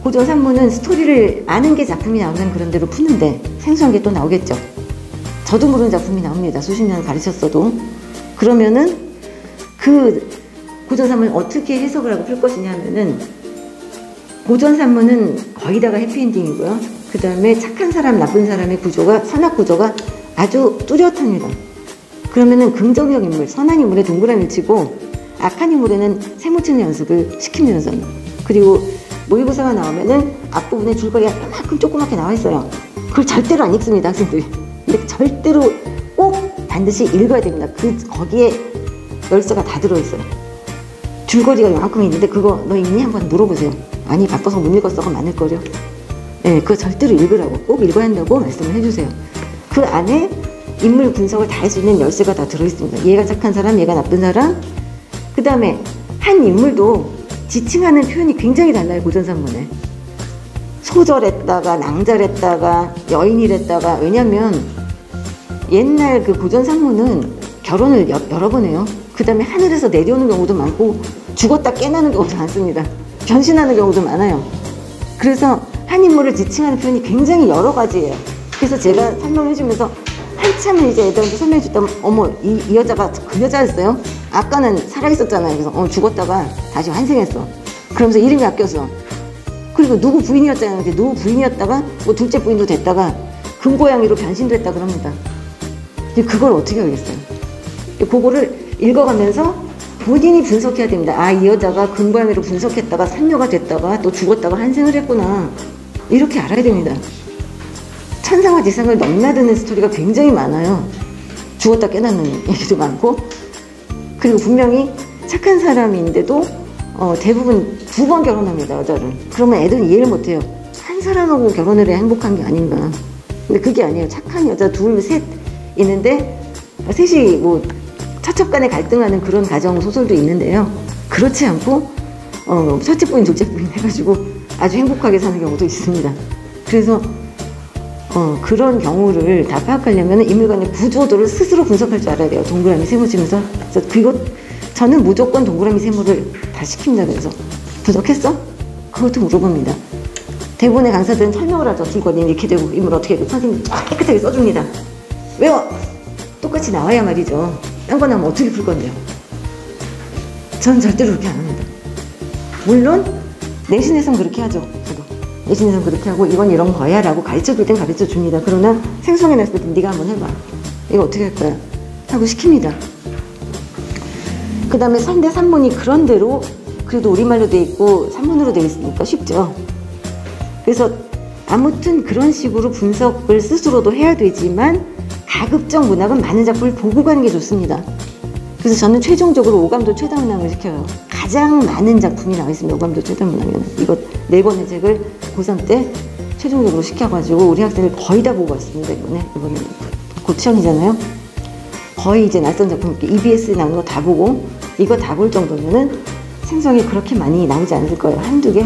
고전 산문은 스토리를 아는 게 작품이 나오면 그런 대로 푸는데 생소한 게 또 나오겠죠. 저도 모르는 작품이 나옵니다. 수십 년 가르쳤어도. 그러면은 그 고전 산문을 어떻게 해석을 하고 풀 것이냐 하면은 고전 산문은 거의 다가 해피엔딩이고요. 그 다음에 착한 사람, 나쁜 사람의 구조가, 선악 구조가 아주 뚜렷합니다. 그러면은 긍정적 인물, 선한 인물에 동그라미를 치고 악한 인물에는 세모치는 연습을 시키면서, 그리고 모의고사가 나오면은 앞부분에 줄거리가 이만큼 조그맣게 나와 있어요. 그걸 절대로 안 읽습니다, 학생들이. 근데 절대로 꼭 반드시 읽어야 됩니다. 거기에 열쇠가 다 들어있어요. 줄거리가 이만큼 있는데 그거 너 읽니? 한번 물어보세요. 아니 바빠서 못 읽었어. 그거 많을걸요. 네, 그거 절대로 읽으라고, 꼭 읽어야 한다고 말씀을 해주세요. 그 안에 인물 분석을 다 할 수 있는 열쇠가 다 들어있습니다. 얘가 착한 사람, 얘가 나쁜 사람. 그 다음에 한 인물도 지칭하는 표현이 굉장히 달라요, 고전산문에. 소절했다가 낭절했다가 여인이랬다가. 왜냐면 옛날 그 고전산문은 결혼을 여러 번 해요. 그 다음에 하늘에서 내려오는 경우도 많고 죽었다 깨나는 경우도 많습니다. 변신하는 경우도 많아요. 그래서 한 인물을 지칭하는 표현이 굉장히 여러 가지예요. 그래서 제가 설명해주면서 한참을 이제 애들한테 설명해줬다면 어머 이 여자가 그 여자였어요? 아까는 살아있었잖아요. 그래서 죽었다가 다시 환생했어. 그러면서 이름이 바뀌었어. 그리고 누구 부인이었잖아요. 누구 부인이었다가 뭐 둘째 부인도 됐다가 금고양이로 변신됐다 그럽니다. 그걸 어떻게 알겠어요? 그거를 읽어가면서 본인이 분석해야 됩니다. 아, 이 여자가 금고양이로 분석했다가 산녀가 됐다가 또 죽었다가 환생을 했구나. 이렇게 알아야 됩니다. 천상과 지상을 넘나드는 스토리가 굉장히 많아요. 죽었다 깨닫는 얘기도 많고. 그리고 분명히 착한 사람인데도 대부분 2번 결혼합니다, 여자를. 그러면 애들은 이해를 못해요. 한 사람하고 결혼을 해야 행복한 게 아닌가. 근데 그게 아니에요. 착한 여자 둘, 셋 있는데 셋이 뭐 처첩간에 갈등하는 그런 가정 소설도 있는데요. 그렇지 않고 첫째 부인, 둘째 부인 해가지고 아주 행복하게 사는 경우도 있습니다. 그래서 그런 경우를 다 파악하려면 인물간의 구조도를 스스로 분석할 줄 알아야 돼요. 동그라미 세모 치면서. 그래서 저는 무조건 동그라미 세모를 다 시킵니다. 그래서 분석했어? 그것도 물어봅니다. 대부분의 강사들은 설명을 하죠. 줄거리는 이렇게 되고 인물 어떻게 되고 선생님이 깨끗하게 써줍니다. 외워! 똑같이 나와야 말이죠. 딴 거 나오면 어떻게 풀 건데요? 전 절대로 그렇게 안 합니다. 물론 내신에선 그렇게 하죠. 저도 내신에선 그렇게 하고 이건 이런 거야 라고 가르쳐줄 땐 가르쳐줍니다. 그러나 생소하게 냈을 때 네가 한번 해봐. 이거 어떻게 할 거야? 하고 시킵니다. 그 다음에 선대 산문이 그런대로 그래도 우리말로 돼 있고 산문으로 돼 있으니까 쉽죠. 그래서 아무튼 그런 식으로 분석을 스스로도 해야 되지만 가급적 문학은 많은 작품을 보고 가는 게 좋습니다. 그래서 저는 최종적으로 오감도 최다문항을 시켜요. 가장 많은 작품이 나와 있습니다. 오감도 최다문항에는. 이거 4권의 책을 고3 때 최종적으로 시켜가지고 우리 학생들 거의 다 보고 왔습니다. 이번에 곧 시험이잖아요. 거의 이제 낯선 작품 이렇게 EBS 나오는 거 다 보고 이거 다 볼 정도면은 생성이 그렇게 많이 나오지 않을 거예요. 한두 개?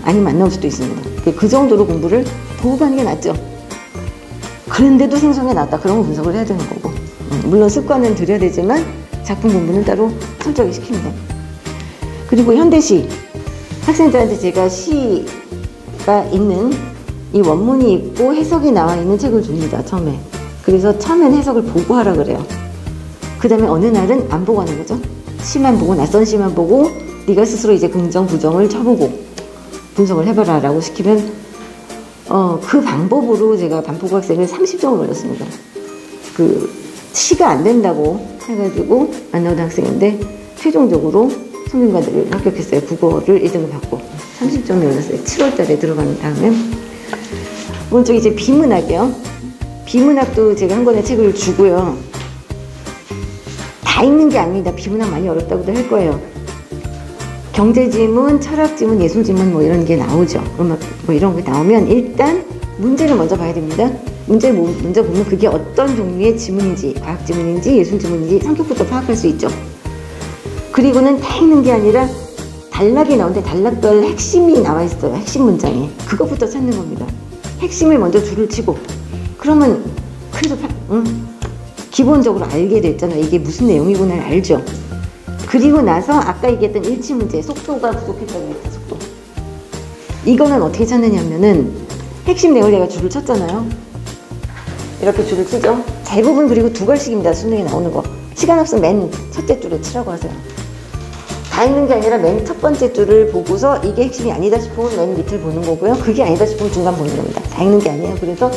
아니면 안 나올 수도 있습니다. 그 정도로 공부를 보고 가는 게 낫죠. 그런데도 생성이 낫다. 그런 분석을 해야 되는 거고. 물론 습관은 들여야 되지만 작품 공부는 따로 철저히 시킵니다. 그리고 현대시. 학생들한테 제가 시가 있는 이 원문이 있고 해석이 나와 있는 책을 줍니다. 처음에. 그래서 처음엔 해석을 보고 하라 그래요. 그 다음에 어느 날은 안 보고 하는 거죠. 시만 보고 낯선 시만 보고 네가 스스로 이제 긍정 부정을 쳐보고 분석을 해봐라 라고 시키면 그 방법으로 제가 반포고 학생을 30점을 올렸습니다. 그 시가 안 된다고 해가지고 안 나오던 학생인데 최종적으로 선생님과들을 합격했어요. 국어를 1등을 받고 30점이 올랐어요. 7월달에 들어간 다음에 오른쪽 이제 비문학이요. 비문학도 제가 한 권의 책을 주고요. 다 읽는 게 아닙니다. 비문학 많이 어렵다고도 할 거예요. 경제지문, 철학지문, 예술지문 뭐 이런 게 나오죠. 음악 뭐 이런 게 나오면 일단 문제를 먼저 봐야 됩니다. 문제를 먼저 보면 그게 어떤 종류의 지문인지, 과학지문인지, 예술지문인지 성격부터 파악할 수 있죠. 그리고는 다 읽는 게 아니라 단락이 나오는데 단락별 핵심이 나와 있어요. 핵심 문장에. 그것부터 찾는 겁니다. 핵심을 먼저 줄을 치고 그러면 그래도 기본적으로 알게 됐잖아요. 이게 무슨 내용이구나 알죠. 그리고 나서 아까 얘기했던 일치 문제, 속도가 부족했다고 했죠. 속도. 이거는 어떻게 찾느냐면은 핵심 내용을 내가 줄을 쳤잖아요. 이렇게 줄을 치죠. 대부분 그리고 2갈씩입니다. 수능에 나오는 거. 시간 없으면 맨 첫째 줄에 치라고 하세요. 다 읽는 게 아니라 맨 첫 번째 줄을 보고서 이게 핵심이 아니다 싶으면 맨 밑을 보는 거고요. 그게 아니다 싶으면 중간 보는 겁니다. 다 읽는 게 아니에요. 그래서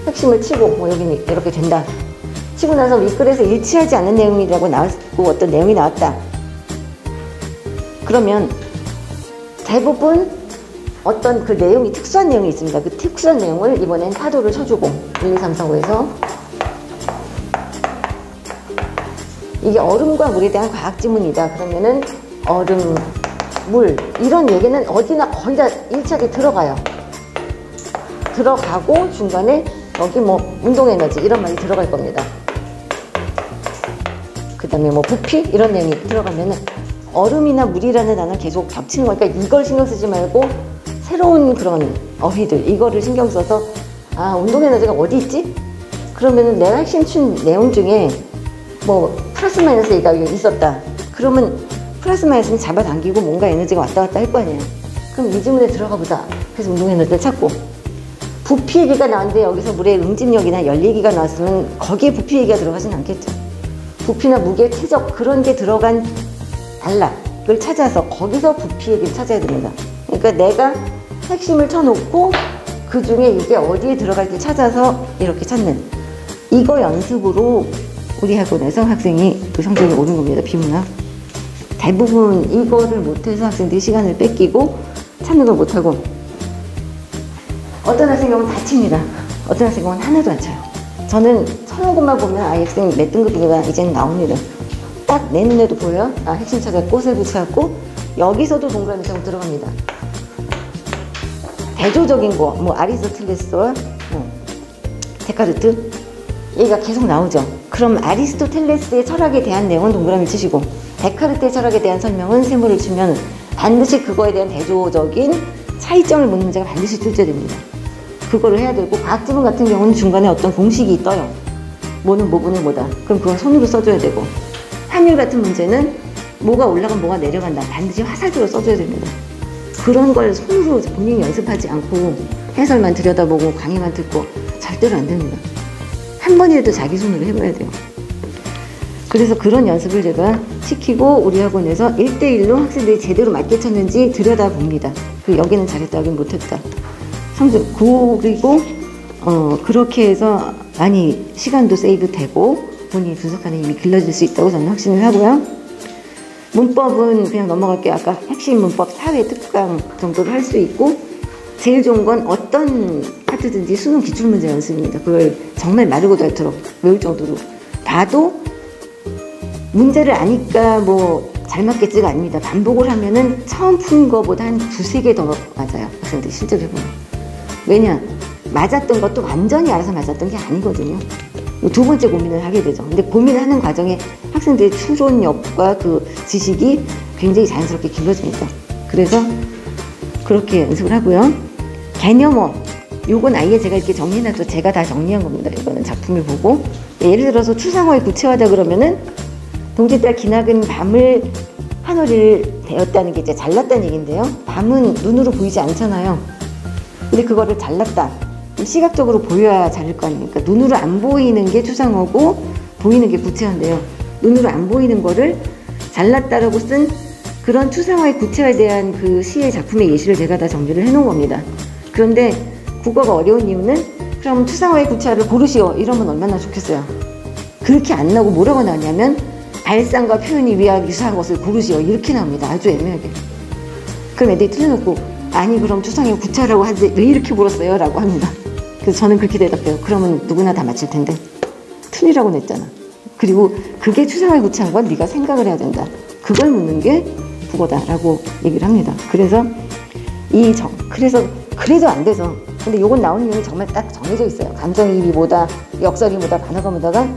핵심을 치고 뭐 여기는 이렇게 된다. 치고 나서 윗글에서 일치하지 않는 내용이라고 나왔고 어떤 내용이 나왔다. 그러면 대부분 어떤 그 내용이 특수한 내용이 있습니다. 그 특수한 내용을 이번엔 파도를 쳐주고 1, 2, 3, 4, 5에서 이게 얼음과 물에 대한 과학지문이다. 그러면은 얼음, 물 이런 얘기는 어디나 거의 다 일치하게 들어가요. 들어가고 중간에 여기 뭐 운동에너지 이런 말이 들어갈 겁니다. 그 다음에 뭐 부피 이런 내용이 들어가면은 얼음이나 물이라는 단어를 계속 겹치는 거니까 이걸 신경 쓰지 말고 새로운 그런 어휘들 이거를 신경 써서 아 운동에너지가 어디 있지? 그러면은 내가 핵심 춘 내용 중에 뭐 플러스 마이너스 얘기가 있었다. 그러면 플러스 마이너스는 잡아당기고 뭔가 에너지가 왔다 갔다 할 거 아니에요. 그럼 이 지문에 들어가 보자. 그래서 운동에너지를 찾고 부피 얘기가 나왔는데 여기서 물의 응집력이나 열 얘기가 나왔으면 거기에 부피 얘기가 들어가진 않겠죠. 부피나 무게, 최적 그런 게 들어간 단락을 찾아서 거기서 부피 얘기를 찾아야 됩니다. 그러니까 내가 핵심을 쳐놓고 그 중에 이게 어디에 들어갈지 찾아서 이렇게 찾는 이거 연습으로 우리 학원에서 학생이 그 성적이 오른 겁니다. 비문학. 대부분 이거를 못해서 학생들이 시간을 뺏기고 찾는 걸 못하고 어떤 학생 경우는 다 칩니다. 어떤 학생 경우는 하나도 안 쳐요. 저는 쳐놓은 것만 보면 이 학생이 몇 등급인가 이제는 나옵니다. 딱 내 눈에도 보여요. 핵심 찾아 꽃을 붙여갖고 여기서도 동그라미 치고 들어갑니다. 대조적인 거, 뭐 아리스토텔레스와 데카르트 얘가 계속 나오죠. 그럼 아리스토텔레스의 철학에 대한 내용은 동그라미 치시고 데카르트의 철학에 대한 설명은 세모를 치면 반드시 그거에 대한 대조적인 차이점을 묻는 문제가 반드시 출제됩니다. 그거를 해야 되고 과학지문 같은 경우는 중간에 어떤 공식이 떠요. 뭐는 뭐분의 뭐다. 그럼 그건 손으로 써줘야 되고 한율 같은 문제는 뭐가 올라가면 뭐가 내려간다. 반드시 화살표로 써줘야 됩니다. 그런 걸 손으로 본인이 연습하지 않고 해설만 들여다보고 강의만 듣고 절대로 안 됩니다. 한 번이라도 자기 손으로 해봐야 돼요. 그래서 그런 연습을 제가 시키고 우리 학원에서 1대1로 학생들이 제대로 맞게 쳤는지 들여다봅니다. 여기는 잘했다, 여기는 못했다. 그리고 그렇게 해서 많이 시간도 세이브 되고 본인이 분석하는 힘이 길러질 수 있다고 저는 확신을 하고요. 문법은 그냥 넘어갈게요. 아까 핵심 문법 4회 특강 정도를 할 수 있고 제일 좋은 건 어떤 파트든지 수능 기출문제 연습입니다. 그걸 정말 마르고도 닳도록 외울 정도로 봐도 문제를 아니까 뭐 잘 맞겠지가 아닙니다. 반복을 하면은 처음 푼 거보다 한 두세 개 더 맞아요. 학생들이 실제로 해보면. 왜냐? 맞았던 것도 완전히 알아서 맞았던 게 아니거든요. 두 번째 고민을 하게 되죠. 근데 고민을 하는 과정에 학생들의 추론력과 그 지식이 굉장히 자연스럽게 길러집니다. 그래서 그렇게 연습을 하고요. 개념어. 요건 아예 제가 이렇게 정리해놔서 제가 다 정리한 겁니다. 이거는 작품을 보고. 예를 들어서 추상어에 구체화하다 그러면은 동짓달 기나긴 밤을 하늘을 베었다는 게 이제 잘랐다는 얘기인데요. 밤은 눈으로 보이지 않잖아요. 근데 그거를 잘랐다. 시각적으로 보여야 자를 거 아닙니까? 눈으로 안 보이는 게 추상어고 보이는 게 구체화인데요. 눈으로 안 보이는 거를 잘랐다라고 쓴 그런 추상어의 구체화에 대한 그 시의 작품의 예시를 제가 다 정리를 해놓은 겁니다. 그런데 국어가 어려운 이유는 그럼 추상어의 구체화를 고르시오 이러면 얼마나 좋겠어요. 그렇게 안 나오고 뭐라고 나오냐면 발상과 표현이 위하여 유사한 것을 고르시오 이렇게 나옵니다. 아주 애매하게. 그럼 애들이 틀려놓고 아니 그럼 추상어의 구체화라고 하지 왜 이렇게 물었어요? 라고 합니다. 그래서 저는 그렇게 대답해요. 그러면 누구나 다 맞힐 텐데 틀리라고 냈잖아. 그리고 그게 추상어의 구체한 건 네가 생각을 해야 된다. 그걸 묻는 게 국어다라고 얘기를 합니다. 그래서 그래서 그래도 안 돼서 근데 요건 나오는 이유는 정말 딱 정해져 있어요. 감정이입이 뭐다, 역설이 뭐다, 반어가 뭐다가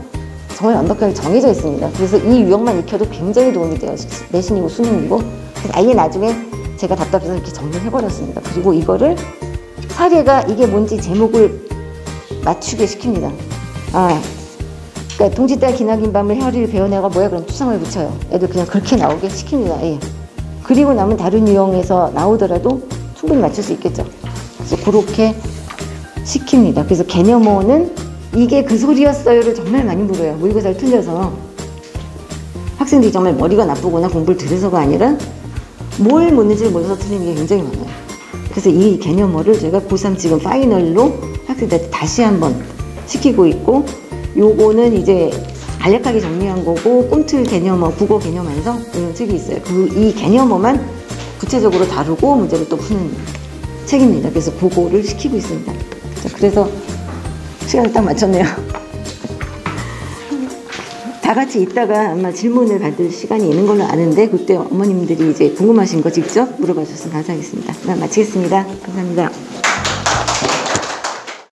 정말 완벽하게 정해져 있습니다. 그래서 이 유형만 익혀도 굉장히 도움이 돼요. 내신이고 수능이고. 그래서 아예 나중에 제가 답답해서 이렇게 정리를 해버렸습니다. 그리고 이거를 사례가 이게 뭔지 제목을 맞추게 시킵니다. 그러니까 동짓달 기나긴 밤을 혀를 베어내가 뭐야 그럼 추상어에 붙여요. 애들 그냥 그렇게 나오게 시킵니다. 예. 그리고 남은 다른 유형에서 나오더라도 충분히 맞출 수 있겠죠. 그래서 그렇게 시킵니다. 그래서 개념어는 이게 그 소리였어요를 정말 많이 물어요. 모의고사를 틀려서 학생들이 정말 머리가 나쁘거나 공부를 들여서가 아니라 뭘 묻는지를 몰라서 틀리는 게 굉장히 많아요. 그래서 이 개념어를 제가 고3 지금 파이널로 학생들한테 다시 한번 시키고 있고 요거는 이제 간략하게 정리한 거고 꿈틀 개념어, 국어 개념 완성 이런 책이 있어요. 이 개념어만 구체적으로 다루고 문제를 또 푸는 책입니다. 그래서 그거를 시키고 있습니다. 자, 그래서 시간을 딱 맞췄네요. 다 같이 있다가 아마 질문을 받을 시간이 있는 걸로 아는데 그때 어머님들이 이제 궁금하신 거 직접 물어봐 주셔서 감사하겠습니다. 마치겠습니다. 감사합니다.